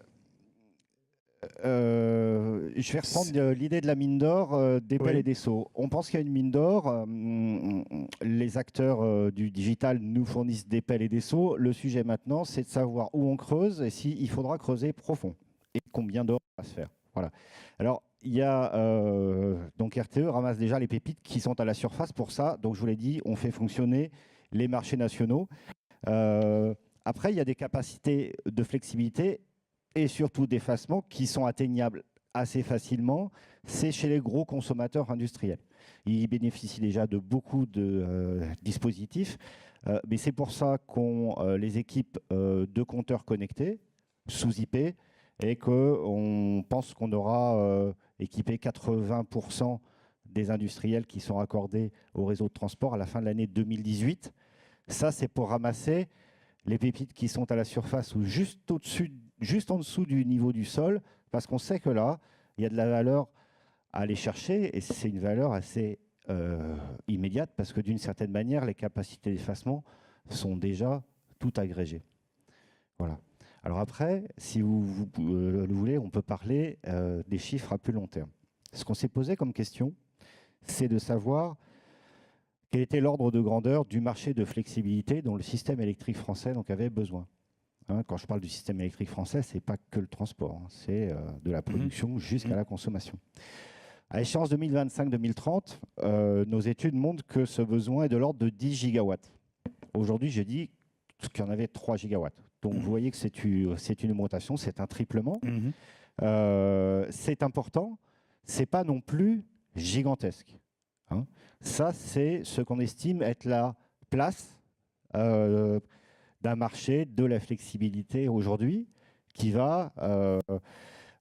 vais reprendre l'idée de la mine d'or, des pelles et des seaux. On pense qu'il y a une mine d'or. Les acteurs du digital nous fournissent des pelles et des seaux. Le sujet maintenant, c'est de savoir où on creuse et s'il faudra creuser profond et combien d'or va se faire. Voilà. Alors, il y a donc RTE ramasse déjà les pépites qui sont à la surface. Pour ça, donc je vous l'ai dit, on fait fonctionner les marchés nationaux. Après, il y a des capacités de flexibilité et surtout d'effacement qui sont atteignables assez facilement. C'est chez les gros consommateurs industriels. Ils bénéficient déjà de beaucoup de dispositifs, mais c'est pour ça qu'on les équipe de compteurs connectés sous IP et qu'on pense qu'on aura équipé 80% des industriels qui sont raccordés au réseau de transport à la fin de l'année 2018. Ça, c'est pour ramasser les pépites qui sont à la surface ou juste en dessous du niveau du sol, parce qu'on sait que là, il y a de la valeur à aller chercher, et c'est une valeur assez immédiate, parce que d'une certaine manière, les capacités d'effacement sont déjà tout agrégées. Voilà. Alors après, si vous le voulez, on peut parler des chiffres à plus long terme. Ce qu'on s'est posé comme question, c'est de savoir quel était l'ordre de grandeur du marché de flexibilité dont le système électrique français avait besoin. Quand je parle du système électrique français, ce n'est pas que le transport, c'est de la production jusqu'à la consommation. À échéance 2025-2030, nos études montrent que ce besoin est de l'ordre de 10 gigawatts. Aujourd'hui, j'ai dit qu'il y en avait 3 gigawatts. Donc, vous voyez que c'est une augmentation, c'est un triplement. C'est important, ce n'est pas non plus gigantesque. Ça, c'est ce qu'on estime être la place d'un marché de la flexibilité aujourd'hui qui va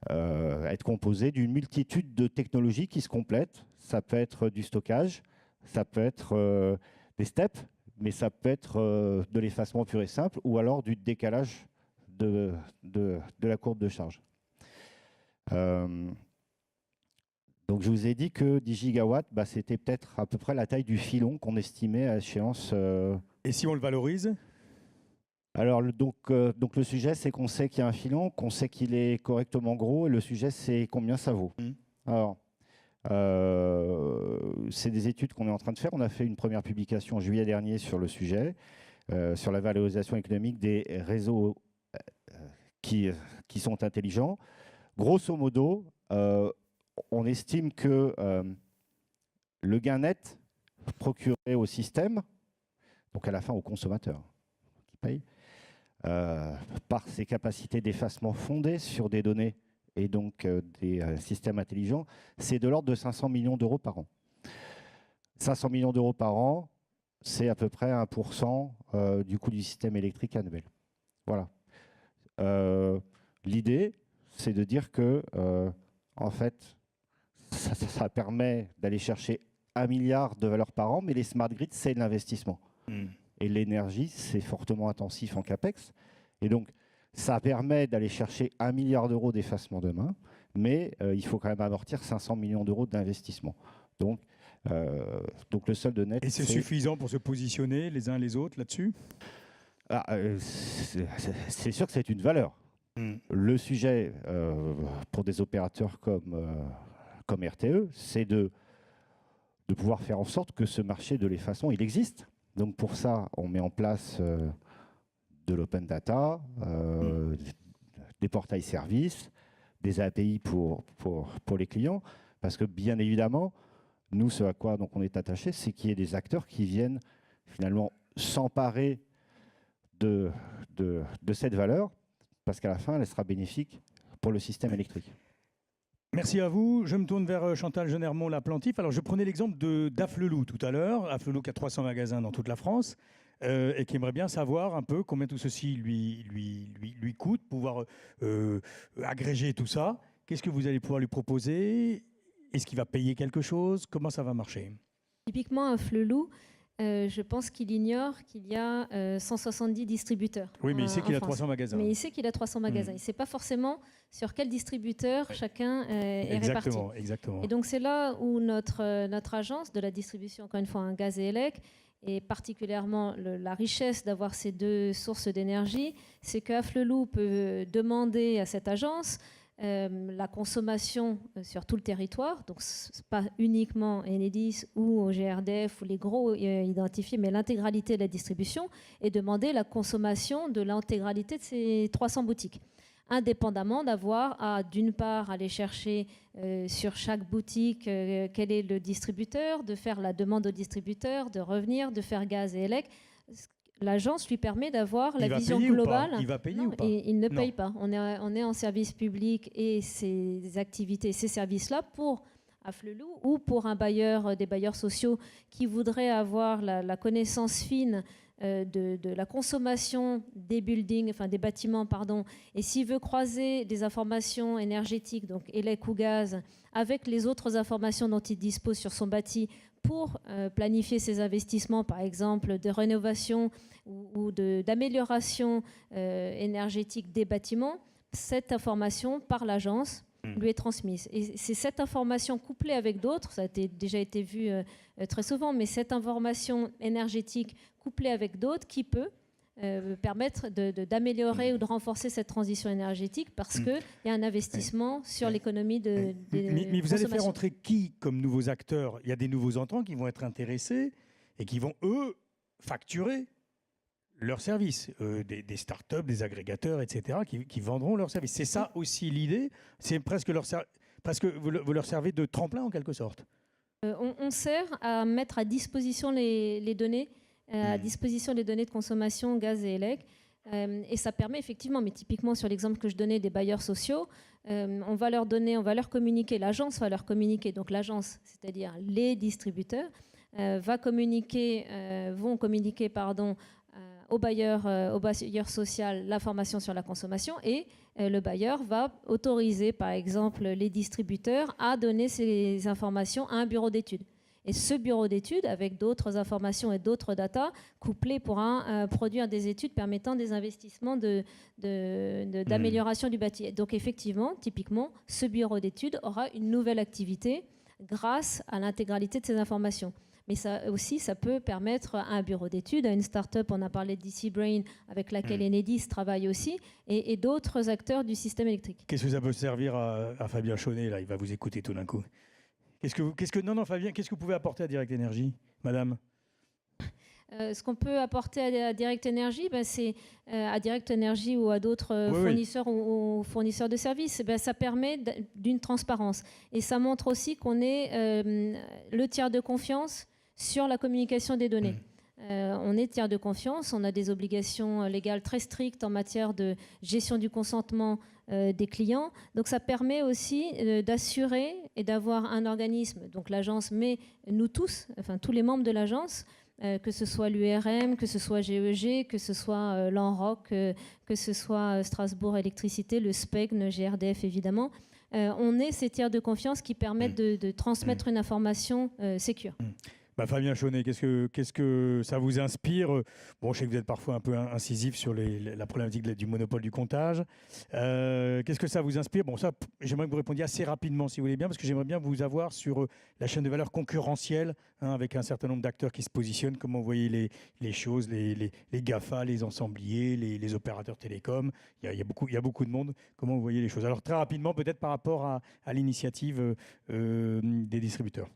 être composé d'une multitude de technologies qui se complètent. Ça peut être du stockage, ça peut être des steps, mais ça peut être de l'effacement pur et simple ou alors du décalage de la courbe de charge. Donc je vous ai dit que 10 gigawatts, c'était peut-être à peu près la taille du filon qu'on estimait à échéance. Et si on le valorise ? Alors donc le sujet, c'est qu'on sait qu'il y a un filon, qu'on sait qu'il est correctement gros, et le sujet, c'est combien ça vaut. Alors, c'est des études qu'on est en train de faire. On a fait une première publication en juillet dernier sur le sujet, sur la valorisation économique des réseaux qui sont intelligents. Grosso modo, on estime que le gain net procuré au système, donc à la fin au consommateur qui paye, par ses capacités d'effacement fondées sur des données et donc des systèmes intelligents, c'est de l'ordre de 500 millions d'euros par an. 500 millions d'euros par an, c'est à peu près 1% du coût du système électrique annuel. Voilà. L'idée, c'est de dire que, en fait, ça permet d'aller chercher 1 milliard de valeur par an, mais les smart grids, c'est de l'investissement. Et l'énergie, c'est fortement intensif en CAPEX. Et donc, ça permet d'aller chercher 1 milliard d'euros d'effacement demain, mais il faut quand même amortir 500 millions d'euros d'investissement. Donc, le solde net... Et c'est suffisant pour se positionner les uns les autres là-dessus? C'est sûr que c'est une valeur. Le sujet pour des opérateurs comme RTE, c'est de pouvoir faire en sorte que ce marché de l'effacement, il existe. Donc pour ça, on met en place de l'open data, des portails services, des API pour les clients, parce que bien évidemment, nous, ce à quoi donc, on est attaché, c'est qu'il y ait des acteurs qui viennent finalement s'emparer de cette valeur, parce qu'à la fin, elle sera bénéfique pour le système électrique. Merci à vous. Je me tourne vers Chantal Jenermont-Laplantif. Alors, je prenais l'exemple d'Afflelou tout à l'heure. Afflelou qui a 300 magasins dans toute la France et qui aimerait bien savoir un peu combien tout ceci lui coûte, pouvoir agréger tout ça. Qu'est-ce que vous allez pouvoir lui proposer? Est-ce qu'il va payer quelque chose? Comment ça va marcher? Typiquement, Afflelou, je pense qu'il ignore qu'il y a 170 distributeurs. Oui, mais il sait qu'il a 300 magasins. Mais il sait qu'il a 300 magasins. Il ne sait pas forcément sur quel distributeur chacun est réparti. Exactement. Et donc, c'est là où notre agence de la distribution, encore une fois, un gaz et élec, et particulièrement la richesse d'avoir ces deux sources d'énergie, c'est qu'Afflelou peut demander à cette agence la consommation sur tout le territoire, donc ce n'est pas uniquement Enedis ou GRDF ou les gros identifiés, mais l'intégralité de la distribution, et demander la consommation de l'intégralité de ces 300 boutiques, indépendamment d'avoir à, d'une part, aller chercher sur chaque boutique quel est le distributeur, de faire la demande au distributeur, de revenir, de faire gaz et élec. L'agence lui permet d'avoir la vision globale. Il va payer ou pas? Il ne paye pas. On est en service public et ces activités, ces services-là pour Afflelou ou pour un bailleur, des bailleurs sociaux qui voudraient avoir la connaissance fine de la consommation des buildings, enfin des bâtiments, pardon. Et s'il veut croiser des informations énergétiques, donc élec ou gaz, avec les autres informations dont il dispose sur son bâti pour planifier ses investissements, par exemple de rénovation ou d'amélioration énergétique des bâtiments, cette information par l'agence lui est transmise. Et c'est cette information couplée avec d'autres, ça a déjà été vu très souvent, mais cette information énergétique couplée avec d'autres qui peut permettre d'améliorer ou de renforcer cette transition énergétique parce qu'il y a un investissement sur l'économie des mais vous allez faire entrer qui comme nouveaux acteurs? Il y a des nouveaux entrants qui vont être intéressés et qui vont, eux, facturer leurs services. Des startups, des agrégateurs, etc., qui vendront leurs services. C'est ça aussi l'idée? C'est presque vous leur servez de tremplin en quelque sorte? On sert à mettre à disposition les données, à disposition les données de consommation gaz et élec. Et ça permet effectivement, mais typiquement sur l'exemple que je donnais des bailleurs sociaux, on va leur communiquer, l'agence va leur communiquer, donc l'agence, c'est-à-dire les distributeurs, vont communiquer au bailleur social l'information sur la consommation et le bailleur va autoriser par exemple les distributeurs à donner ces informations à un bureau d'études. Et ce bureau d'études, avec d'autres informations et d'autres datas, couplés pourra produire des études permettant des investissements d'amélioration du bâti. Donc effectivement, typiquement, ce bureau d'études aura une nouvelle activité grâce à l'intégralité de ces informations. Mais ça aussi, ça peut permettre à un bureau d'études, à une start-up, on a parlé de DC Brain, avec laquelle Enedis travaille aussi, et d'autres acteurs du système électrique. Qu'est-ce que ça peut servir à Fabien Chaunet, là? Il va vous écouter tout d'un coup. Fabien, qu'est-ce que vous pouvez apporter à Direct Énergie, madame? Ce qu'on peut apporter à Direct Énergie, c'est à Direct Énergie ou à d'autres fournisseurs ou fournisseurs de services, ça permet d'une transparence. Et ça montre aussi qu'on est le tiers de confiance sur la communication des données. On est tiers de confiance, on a des obligations légales très strictes en matière de gestion du consentement des clients. Donc ça permet aussi d'assurer et d'avoir un organisme, donc l'agence, mais nous tous, enfin tous les membres de l'agence, que ce soit l'URM, que ce soit GEG, que ce soit l'ANROC, que ce soit Strasbourg Électricité, le SPEGN, GRDF évidemment. On est ces tiers de confiance qui permettent de transmettre une information sécure. Fabien Chaunet, qu'est-ce que ça vous inspire? Bon, je sais que vous êtes parfois un peu incisif sur la problématique du monopole du comptage. Qu'est-ce que ça vous inspire? Bon, ça, j'aimerais que vous répondiez assez rapidement, si vous voulez bien, parce que j'aimerais bien vous avoir sur la chaîne de valeur concurrentielle, avec un certain nombre d'acteurs qui se positionnent. Comment vous voyez les choses, les GAFA, les ensembliers, les opérateurs télécoms. Il y a beaucoup de monde. Comment vous voyez les choses? Alors, très rapidement, peut-être par rapport à l'initiative des distributeurs.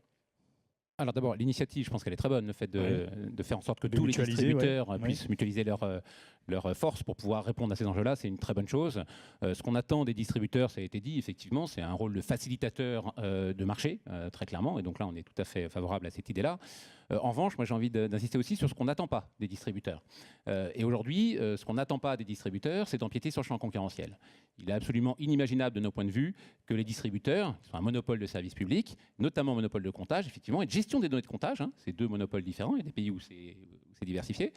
Alors d'abord, l'initiative, je pense qu'elle est très bonne, le fait de faire en sorte que tous les distributeurs puissent mutualiser leurs forces pour pouvoir répondre à ces enjeux-là, c'est une très bonne chose. Ce qu'on attend des distributeurs, ça a été dit, effectivement, c'est un rôle de facilitateur de marché, très clairement, et donc là, on est tout à fait favorable à cette idée-là. En revanche, moi j'ai envie d'insister aussi sur ce qu'on n'attend pas des distributeurs. Et aujourd'hui, ce qu'on n'attend pas des distributeurs, c'est d'empiéter sur le champ concurrentiel. Il est absolument inimaginable de nos points de vue que les distributeurs, qui sont un monopole de service public, notamment un monopole de comptage, effectivement, et de gestion des données de comptage, c'est deux monopoles différents, il y a des pays où c'est diversifié,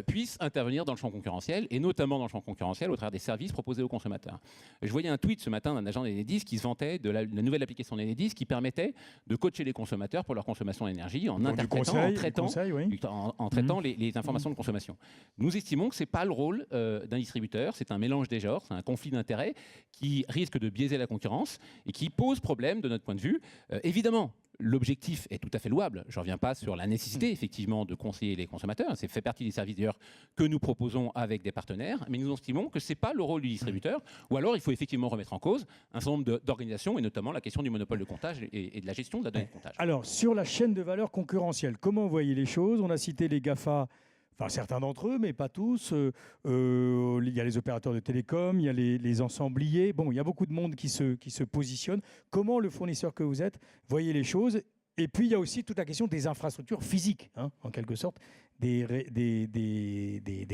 puissent intervenir dans le champ concurrentiel, et notamment dans le champ concurrentiel au travers des services proposés aux consommateurs. Je voyais un tweet ce matin d'un agent d'Enedis qui se vantait de la nouvelle application d'Enedis qui permettait de coacher les consommateurs pour leur consommation d'énergie en traitant les informations de consommation. Nous estimons que ce n'est pas le rôle d'un distributeur, c'est un mélange des genres, c'est un conflit d'intérêts qui risque de biaiser la concurrence et qui pose problème de notre point de vue. Évidemment, l'objectif est tout à fait louable. Je ne reviens pas sur la nécessité, effectivement, de conseiller les consommateurs. C'est fait partie des services, d'ailleurs, que nous proposons avec des partenaires. Mais nous estimons que ce n'est pas le rôle du distributeur. Ou alors, il faut effectivement remettre en cause un certain nombre d'organisations, et notamment la question du monopole de comptage et de la gestion de la donnée de comptage. Alors, sur la chaîne de valeur concurrentielle, comment vous voyez les choses? On a cité les GAFA, enfin certains d'entre eux, mais pas tous. Il y a les opérateurs de télécom, il y a les ensembliers. Bon, il y a beaucoup de monde qui se positionne. Comment le fournisseur que vous êtes voyez les choses? Et puis, il y a aussi toute la question des infrastructures physiques, en quelque sorte, des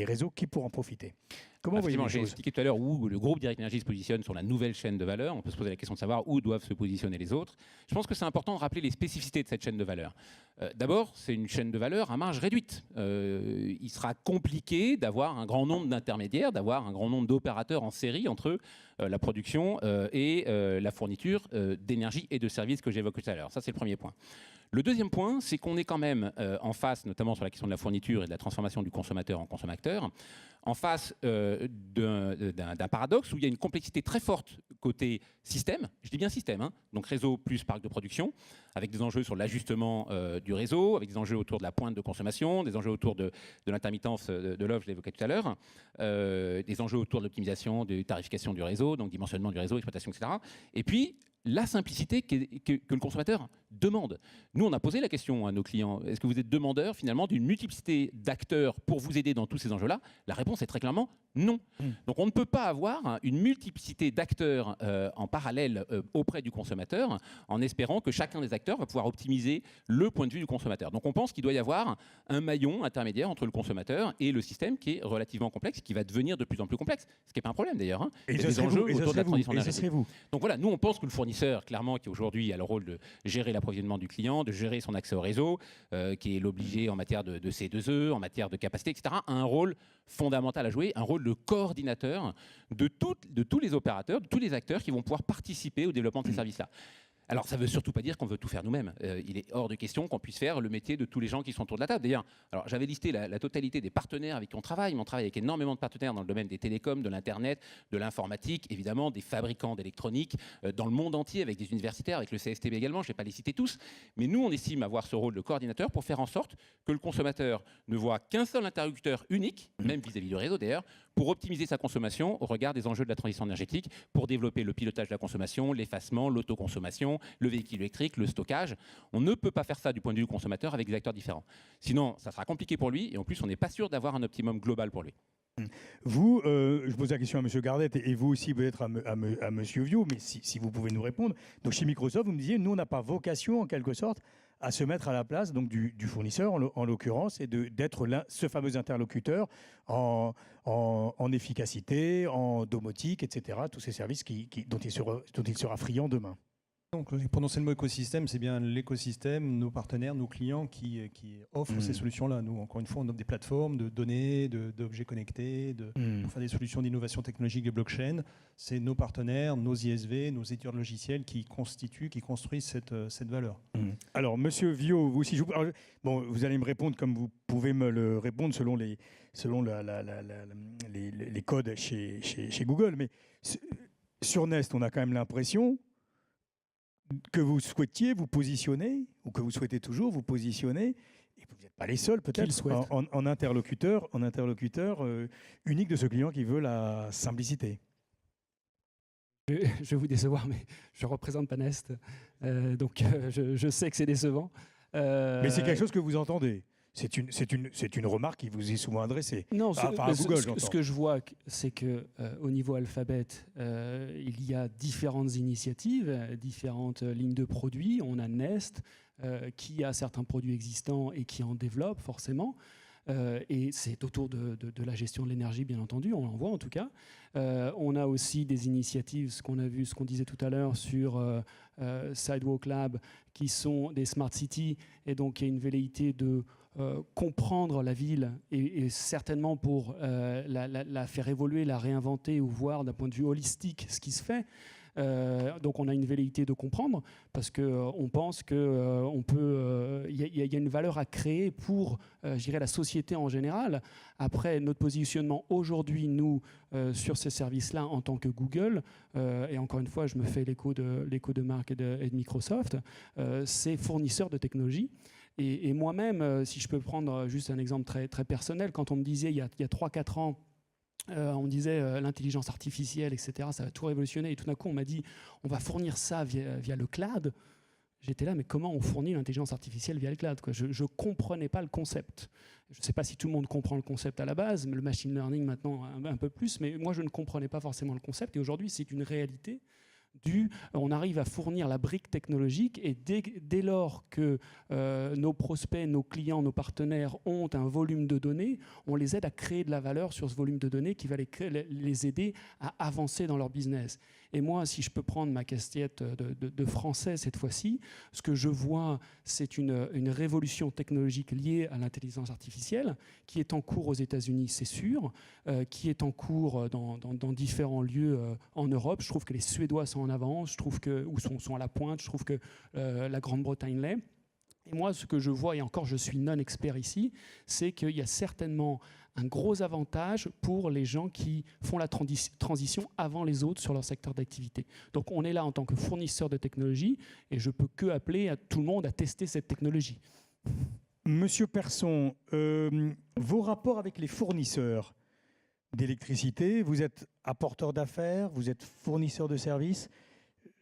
réseaux qui pourront en profiter. Comment voyez-vous les choses? J'ai expliqué tout à l'heure où le groupe Direct Énergie se positionne sur la nouvelle chaîne de valeur. On peut se poser la question de savoir où doivent se positionner les autres. Je pense que c'est important de rappeler les spécificités de cette chaîne de valeur. D'abord, c'est une chaîne de valeur à marge réduite. Il sera compliqué d'avoir un grand nombre d'intermédiaires, d'avoir un grand nombre d'opérateurs en série entre la production et la fourniture d'énergie et de services que j'évoquais tout à l'heure. Ça, c'est le premier point. Le deuxième point, c'est qu'on est quand même en face, notamment sur la question de la fourniture et de la transformation du consommateur en consommateur, en face d'un paradoxe où il y a une complexité très forte côté système, je dis bien système, donc réseau plus parc de production, avec des enjeux sur l'ajustement du réseau, avec des enjeux autour de la pointe de consommation, des enjeux autour de l'intermittence de l'offre, je l'évoquais tout à l'heure, des enjeux autour de l'optimisation, de tarification du réseau, donc dimensionnement du réseau, exploitation, etc. Et puis, la simplicité que le consommateur demande. Nous, on a posé la question à nos clients, est-ce que vous êtes demandeur finalement d'une multiplicité d'acteurs pour vous aider dans tous ces enjeux-là? La réponse est très clairement non. Donc on ne peut pas avoir une multiplicité d'acteurs en parallèle auprès du consommateur en espérant que chacun des acteurs va pouvoir optimiser le point de vue du consommateur. Donc on pense qu'il doit y avoir un maillon intermédiaire entre le consommateur et le système qui est relativement complexe, qui va devenir de plus en plus complexe, ce qui n'est pas un problème d'ailleurs. Il y a des enjeux autour de la transition énergétique. Donc voilà, nous on pense que le fournisseur, clairement, qui aujourd'hui a le rôle de gérer l'approvisionnement du client, de gérer son accès au réseau, qui est l'obligé en matière de C2E, en matière de capacité, etc., a un rôle fondamental à jouer, un rôle de coordinateur de tous les opérateurs, de tous les acteurs qui vont pouvoir participer au développement de ces services-là. Alors, ça ne veut surtout pas dire qu'on veut tout faire nous-mêmes. Il est hors de question qu'on puisse faire le métier de tous les gens qui sont autour de la table. D'ailleurs, j'avais listé la totalité des partenaires avec qui on travaille. Mais on travaille avec énormément de partenaires dans le domaine des télécoms, de l'Internet, de l'informatique, évidemment, des fabricants d'électronique, dans le monde entier, avec des universitaires, avec le CSTB également. Je ne vais pas les citer tous. Mais nous, on estime avoir ce rôle de coordinateur pour faire en sorte que le consommateur ne voit qu'un seul interlocuteur unique, même vis-à-vis du réseau d'ailleurs, pour optimiser sa consommation au regard des enjeux de la transition énergétique, pour développer le pilotage de la consommation, l'effacement, l'autoconsommation, le véhicule électrique, le stockage. On ne peut pas faire ça du point de vue du consommateur avec des acteurs différents. Sinon, ça sera compliqué pour lui et en plus, on n'est pas sûr d'avoir un optimum global pour lui. Vous, je pose la question à M. Gardette et vous aussi peut-être à M. Vio, mais si vous pouvez nous répondre. Donc chez Microsoft, vous me disiez, nous, on n'a pas vocation en quelque sorte à se mettre à la place donc, du fournisseur en l'occurrence et d'être ce fameux interlocuteur en efficacité, en domotique, etc. Tous ces services dont il sera friand demain. Donc, prononcer le mot écosystème, c'est bien l'écosystème, nos partenaires, nos clients qui offrent ces solutions-là. Nous, encore une fois, on offre des plateformes de données, d'objets connectés, pour faire des solutions d'innovation technologique et blockchain. C'est nos partenaires, nos ISV, nos éditeurs de logiciels qui construisent cette valeur. Alors, Monsieur Vio, vous aussi, vous allez me répondre comme vous pouvez me le répondre selon les codes chez Google. Mais sur Nest, on a quand même l'impression que vous souhaitiez vous positionner, ou que vous souhaitez toujours vous positionner, et vous n'êtes pas les seuls peut-être, en interlocuteur unique de ce client qui veut la simplicité. Je vais vous décevoir, mais je ne représente pas Nest, donc je sais que c'est décevant. Mais c'est quelque chose que vous entendez. C'est une remarque qui vous est souvent adressée. Non, à Google, ce que je vois, c'est qu'au niveau Alphabet, il y a différentes initiatives, différentes lignes de produits. On a Nest, qui a certains produits existants et qui en développe forcément. Et c'est autour de la gestion de l'énergie, bien entendu, on en voit en tout cas. On a aussi des initiatives, ce qu'on disait tout à l'heure sur Sidewalk Lab, qui sont des smart cities, et donc il y a une velléité de comprendre la ville et certainement pour la faire évoluer, la réinventer ou voir d'un point de vue holistique ce qui se fait. Donc on a une velléité de comprendre parce qu'on pense qu'il y a une valeur à créer pour je dirais, la société en général. Après, notre positionnement aujourd'hui, nous, sur ces services-là en tant que Google, et encore une fois, je me fais l'écho de Marc et de Microsoft, c'est fournisseur de technologie. Et moi-même, si je peux prendre juste un exemple très, très personnel, quand on me disait il y a 3-4 ans, on disait l'intelligence artificielle, etc., ça va tout révolutionner. Et tout d'un coup, on m'a dit, on va fournir ça via le cloud. J'étais là, mais comment on fournit l'intelligence artificielle via le cloud, quoi? Je ne comprenais pas le concept. Je ne sais pas si tout le monde comprend le concept à la base, mais le machine learning maintenant un peu plus, mais moi je ne comprenais pas forcément le concept. Et aujourd'hui, c'est une réalité. On arrive à fournir la brique technologique et dès lors que nos prospects, nos clients, nos partenaires ont un volume de données, on les aide à créer de la valeur sur ce volume de données qui va les aider à avancer dans leur business. Et moi, si je peux prendre ma casquette de français cette fois-ci, ce que je vois, c'est une révolution technologique liée à l'intelligence artificielle qui est en cours aux États-Unis, c'est sûr, qui est en cours dans différents lieux en Europe. Je trouve que les Suédois sont en avance, ou sont à la pointe, je trouve que la Grande-Bretagne l'est. Et moi, ce que je vois, et encore je suis non expert ici, c'est qu'il y a certainement un gros avantage pour les gens qui font la transition avant les autres sur leur secteur d'activité. Donc on est là en tant que fournisseur de technologie et je peux que appeler à tout le monde à tester cette technologie. Monsieur Persson, vos rapports avec les fournisseurs d'électricité, vous êtes apporteur d'affaires, vous êtes fournisseur de services.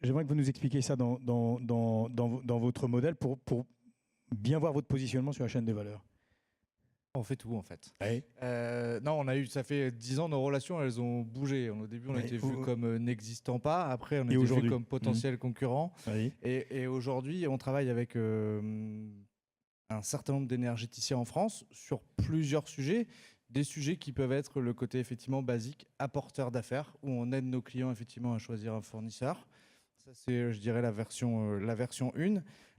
J'aimerais que vous nous expliquiez ça dans votre modèle pour bien voir votre positionnement sur la chaîne de valeur. On fait tout en fait. Oui. Non, ça fait 10 ans, nos relations, elles ont bougé. Au début, on était vu comme n'existant pas. Après, on était vu comme potentiel concurrent. Oui. Et aujourd'hui, on travaille avec un certain nombre d'énergéticiens en France sur plusieurs sujets. Des sujets qui peuvent être le côté effectivement basique, apporteur d'affaires, où on aide nos clients effectivement à choisir un fournisseur. Ça, c'est, je dirais, la version 1.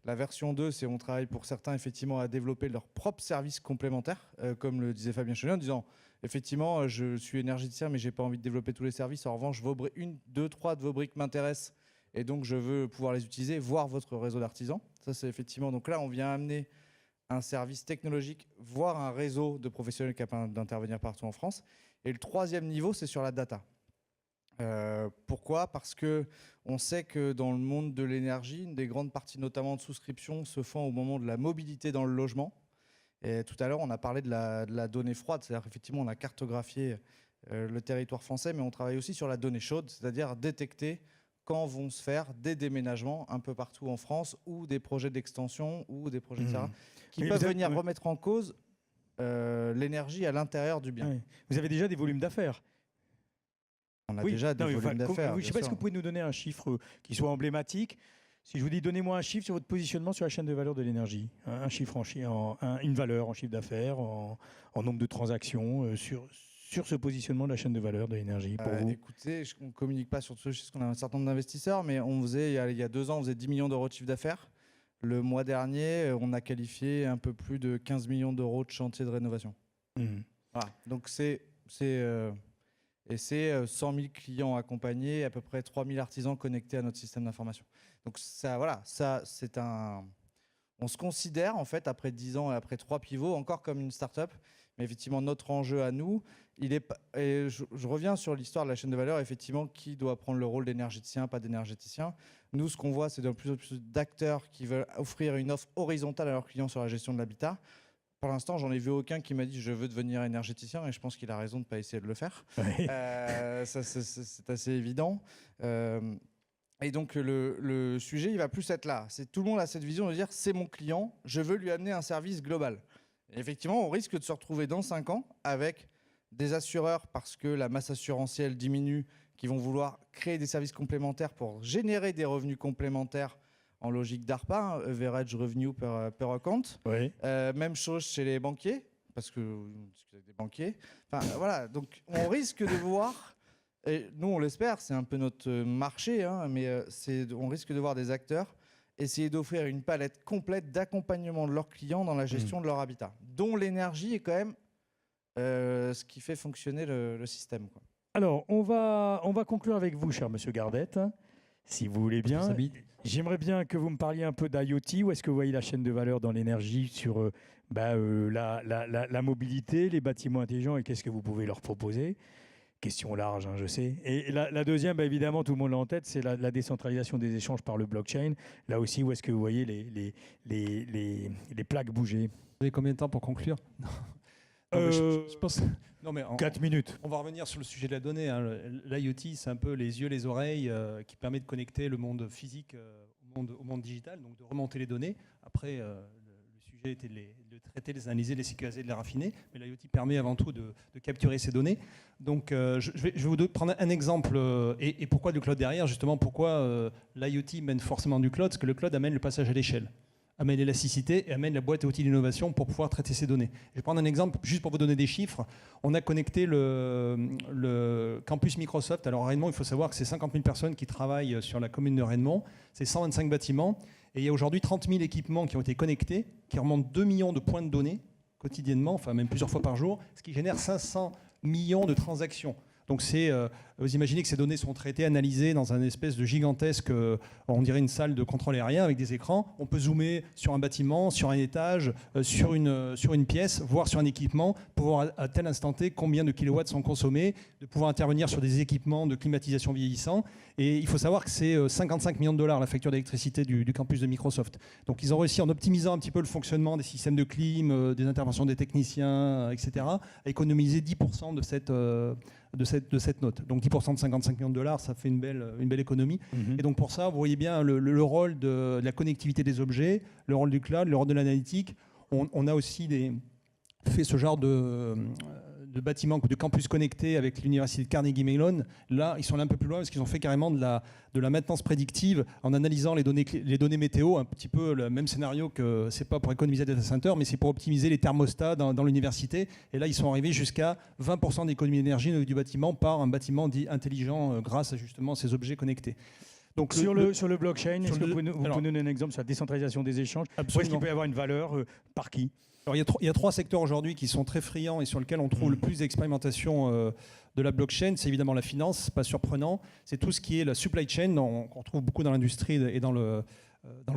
La version 2, c'est on travaille pour certains effectivement à développer leurs propres services complémentaires, comme le disait Fabien Chenier, en disant effectivement, je suis énergéticien, mais je n'ai pas envie de développer tous les services. En revanche, 1, 2, 3 de vos briques m'intéressent et donc je veux pouvoir les utiliser, voir votre réseau d'artisans. Ça, c'est effectivement. Donc là, on vient amener un service technologique, voire un réseau de professionnels capables d'intervenir partout en France. Et le 3e niveau, c'est sur la data. Pourquoi ? Parce qu'on sait que dans le monde de l'énergie, une des grandes parties notamment de souscription se font au moment de la mobilité dans le logement. Et tout à l'heure, on a parlé de la donnée froide, c'est-à-dire qu'effectivement, on a cartographié le territoire français, mais on travaille aussi sur la donnée chaude, c'est-à-dire détecter quand vont se faire des déménagements un peu partout en France ou des projets d'extension ou des projets etc., qui peuvent venir remettre en cause l'énergie à l'intérieur du bien. Ouais. Vous avez déjà des volumes d'affaires. On a Oui, déjà des non, mais volumes enfin, d'affaires. Je ne sais pas, est-ce que vous pouvez nous donner un chiffre qui soit emblématique? Si je vous dis, donnez-moi un chiffre sur votre positionnement sur la chaîne de valeur de l'énergie, un chiffre une valeur en chiffre d'affaires, en nombre de transactions, sur ce positionnement de la chaîne de valeur de l'énergie pour vous. Écoutez, on ne communique pas sur ce chiffre parce qu'on a un certain nombre d'investisseurs, mais on faisait, il y a 2 ans, on faisait 10 millions d'euros de chiffre d'affaires. Le mois dernier, on a qualifié un peu plus de 15 millions d'euros de chantier de rénovation. Voilà. Donc c'est 100 000 clients accompagnés, à peu près 3 000 artisans connectés à notre système d'information. Donc ça, voilà, ça c'est on se considère en fait après 10 ans et après 3 pivots encore comme une start-up, mais effectivement notre enjeu à nous, et je reviens sur l'histoire de la chaîne de valeur, effectivement qui doit prendre le rôle d'énergéticien, pas d'énergéticien. Nous, ce qu'on voit, c'est de plus en plus d'acteurs qui veulent offrir une offre horizontale à leurs clients sur la gestion de l'habitat. Pour l'instant, j'en ai vu aucun qui m'a dit je veux devenir énergéticien, et je pense qu'il a raison de ne pas essayer de le faire. Oui. C'est assez évident. Et donc le sujet, il va plus être là. Tout le monde a cette vision de dire c'est mon client, je veux lui amener un service global. Et effectivement, on risque de se retrouver dans 5 ans avec des assureurs, parce que la masse assurantielle diminue, qui vont vouloir créer des services complémentaires pour générer des revenus complémentaires en logique d'ARPA, average revenue per account. Oui. Même chose chez les banquiers, parce que vous discutez avec des banquiers. Enfin, voilà, donc on risque de voir, et nous on l'espère, c'est un peu notre marché, hein, mais on risque de voir des acteurs essayer d'offrir une palette complète d'accompagnement de leurs clients dans la gestion de leur habitat, dont l'énergie est quand même ce qui fait fonctionner le système, quoi. Alors, on va conclure avec vous, cher monsieur Gardette, si vous voulez bien. J'aimerais bien que vous me parliez un peu d'IoT. Où est-ce que vous voyez la chaîne de valeur dans l'énergie sur la mobilité, les bâtiments intelligents, et qu'est-ce que vous pouvez leur proposer? Question large, hein, je sais. Et la deuxième, évidemment, tout le monde l'a en tête, c'est la décentralisation des échanges par le blockchain. Là aussi, où est-ce que vous voyez les plaques bouger? Vous avez combien de temps pour conclure? Je pense... Non, mais 4 minutes. On va revenir sur le sujet de la donnée. Hein. L'IoT, c'est un peu les yeux, les oreilles qui permet de connecter le monde physique au monde digital, donc de remonter les données. Après, le sujet était de les traiter, les analyser, les sécuriser, de les raffiner. Mais l'IoT permet avant tout de capturer ces données. Donc, je vais vous prendre un exemple. Et pourquoi du cloud derrière? Justement, pourquoi l'IoT mène forcément du cloud? Parce que le cloud amène le passage à l'échelle, amène l'élasticité et amène la boîte à outils d'innovation pour pouvoir traiter ces données. Je vais prendre un exemple, juste pour vous donner des chiffres. On a connecté le campus Microsoft. Alors à Redmond, il faut savoir que c'est 50 000 personnes qui travaillent sur la commune de Redmond. C'est 125 bâtiments. Et il y a aujourd'hui 30 000 équipements qui ont été connectés, qui remontent 2 millions de points de données quotidiennement, enfin même plusieurs fois par jour, ce qui génère 500 millions de transactions. Donc vous imaginez que ces données sont traitées, analysées dans un espèce de gigantesque, on dirait une salle de contrôle aérien avec des écrans. On peut zoomer sur un bâtiment, sur un étage, sur une pièce, voire sur un équipement, pour voir à tel instant T combien de kilowatts sont consommés, de pouvoir intervenir sur des équipements de climatisation vieillissants. Et il faut savoir que c'est 55 millions de dollars la facture d'électricité du campus de Microsoft. Donc ils ont réussi, en optimisant un petit peu le fonctionnement des systèmes de clim, des interventions des techniciens, etc., à économiser 10% de cette note. Donc 10% de 55 millions de dollars, ça fait une belle économie. Et donc pour ça, vous voyez bien le rôle de la connectivité des objets, le rôle du cloud, le rôle de l'analytique. On a aussi fait ce genre de bâtiments, de campus connectés avec l'université de Carnegie Mellon. Là, ils sont allés un peu plus loin parce qu'ils ont fait carrément de la maintenance prédictive en analysant les données météo, un petit peu le même scénario que c'est pas pour économiser des data centers, mais c'est pour optimiser les thermostats dans l'université. Et là, ils sont arrivés jusqu'à 20% d'économie d'énergie du bâtiment par un bâtiment dit intelligent grâce à justement ces objets connectés. Donc sur le blockchain, est-ce que vous pouvez nous donner un exemple sur la décentralisation des échanges? Où est-ce qu'il peut y avoir une valeur? Par qui? Alors, il y a 3 secteurs aujourd'hui qui sont très friands et sur lesquels on trouve le plus d'expérimentation de la blockchain. C'est évidemment la finance, pas surprenant. C'est tout ce qui est la supply chain, qu'on trouve beaucoup dans l'industrie et dans le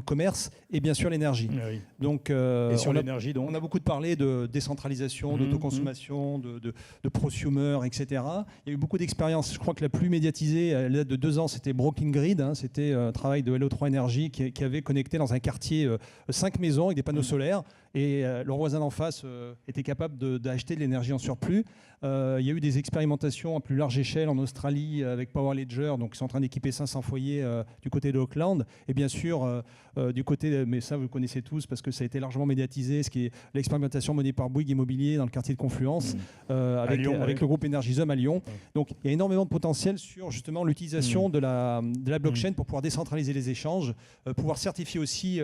commerce, et bien sûr l'énergie. Oui. Donc, et sur l'énergie, on a beaucoup parlé de décentralisation, d'autoconsommation, de prosumer, etc. Il y a eu beaucoup d'expériences. Je crois que la plus médiatisée, elle date de 2 ans, c'était Broken Grid. C'était un travail de LO3 Energy qui avait connecté dans un quartier 5 maisons avec des panneaux solaires. Et leur voisin d'en face était capable d'acheter de l'énergie en surplus. Il y a eu des expérimentations à plus large échelle en Australie avec Power Ledger, donc ils sont en train d'équiper 500 foyers du côté de Auckland. Et bien sûr, du côté, mais ça vous le connaissez tous parce que ça a été largement médiatisé, ce qui est l'expérimentation menée par Bouygues Immobilier dans le quartier de Confluence, avec le groupe Énergisum à Lyon. Donc il y a énormément de potentiel sur justement l'utilisation de la blockchain pour pouvoir décentraliser les échanges, pouvoir certifier aussi.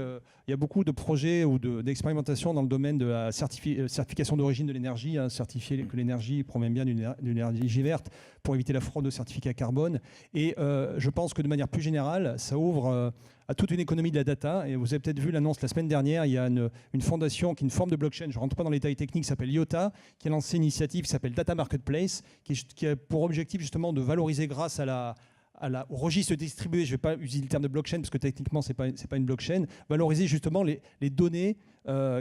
Il y a beaucoup de projets ou d'expérimentations dans le domaine de la certification d'origine de l'énergie, certifier que l'énergie provient bien d'une énergie verte pour éviter la fraude au certificat carbone. Et je pense que de manière plus générale, ça ouvre à toute une économie de la data. Et vous avez peut-être vu l'annonce la semaine dernière, il y a une fondation qui est une forme de blockchain, je ne rentre pas dans les détails techniques, qui s'appelle IOTA, qui a lancé une initiative qui s'appelle Data Marketplace, qui a pour objectif justement de valoriser grâce au registre distribué, je ne vais pas utiliser le terme de blockchain parce que techniquement ce n'est pas une blockchain, valoriser justement les données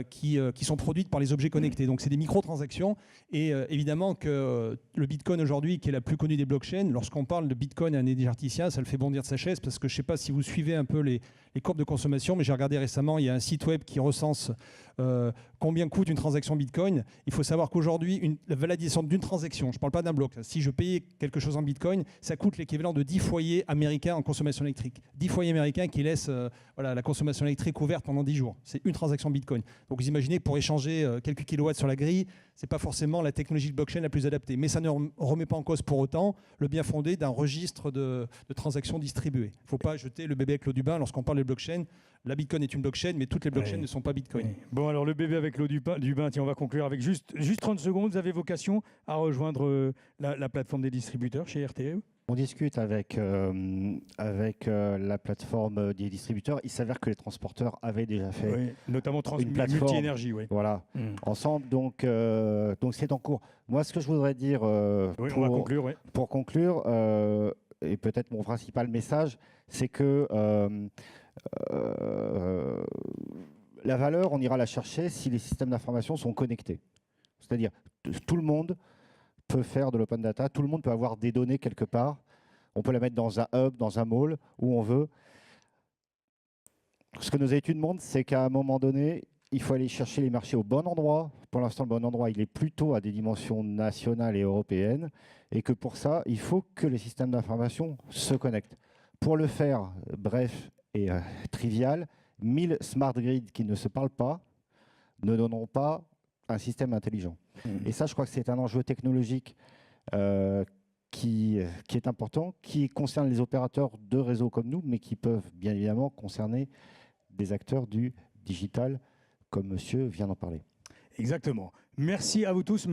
qui sont produites par les objets connectés. Donc c'est des microtransactions et évidemment que le Bitcoin aujourd'hui, qui est la plus connue des blockchains, lorsqu'on parle de Bitcoin à un énergéticien, ça le fait bondir de sa chaise parce que je ne sais pas si vous suivez un peu les courbes de consommation, mais j'ai regardé récemment, il y a un site web qui recense combien coûte une transaction Bitcoin. Il faut savoir qu'aujourd'hui, la validation d'une transaction, je ne parle pas d'un bloc, si je payais quelque chose en Bitcoin, ça coûte l'équivalent de 10 foyers américains en consommation électrique. 10 foyers américains qui laissent la consommation électrique ouverte pendant 10 jours. C'est une transaction Bitcoin. Donc vous imaginez que pour échanger quelques kilowatts sur la grille, ce n'est pas forcément la technologie de blockchain la plus adaptée. Mais ça ne remet pas en cause pour autant le bien fondé d'un registre de transactions distribuées. Il ne faut pas jeter le bébé avec l'eau du bain lorsqu'on parle de blockchain. La Bitcoin est une blockchain, mais toutes les blockchains ne sont pas Bitcoin. Bon, alors le bébé avec l'eau du bain, tiens, on va conclure avec juste 30 secondes. Vous avez vocation à rejoindre la plateforme des distributeurs chez RTE ? On discute avec la plateforme des distributeurs. Il s'avère que les transporteurs avaient déjà fait notamment une plateforme multi-énergie. Voilà, ensemble. Donc c'est en cours. Moi, ce que je voudrais dire pour conclure, et peut-être mon principal message, c'est que la valeur, on ira la chercher si les systèmes d'information sont connectés. C'est-à-dire tout le monde peut faire de l'open data, tout le monde peut avoir des données quelque part. On peut la mettre dans un hub, dans un mall, où on veut. Ce que nos études montrent, c'est qu'à un moment donné, il faut aller chercher les marchés au bon endroit. Pour l'instant, le bon endroit, il est plutôt à des dimensions nationales et européennes. Et que pour ça, il faut que les systèmes d'information se connectent. Pour le faire, bref et trivial, 1000 smart grids qui ne se parlent pas ne donneront pas un système intelligent. Et ça, je crois que c'est un enjeu technologique qui est important, qui concerne les opérateurs de réseaux comme nous, mais qui peuvent bien évidemment concerner des acteurs du digital, comme monsieur vient d'en parler. Exactement. Merci à vous tous.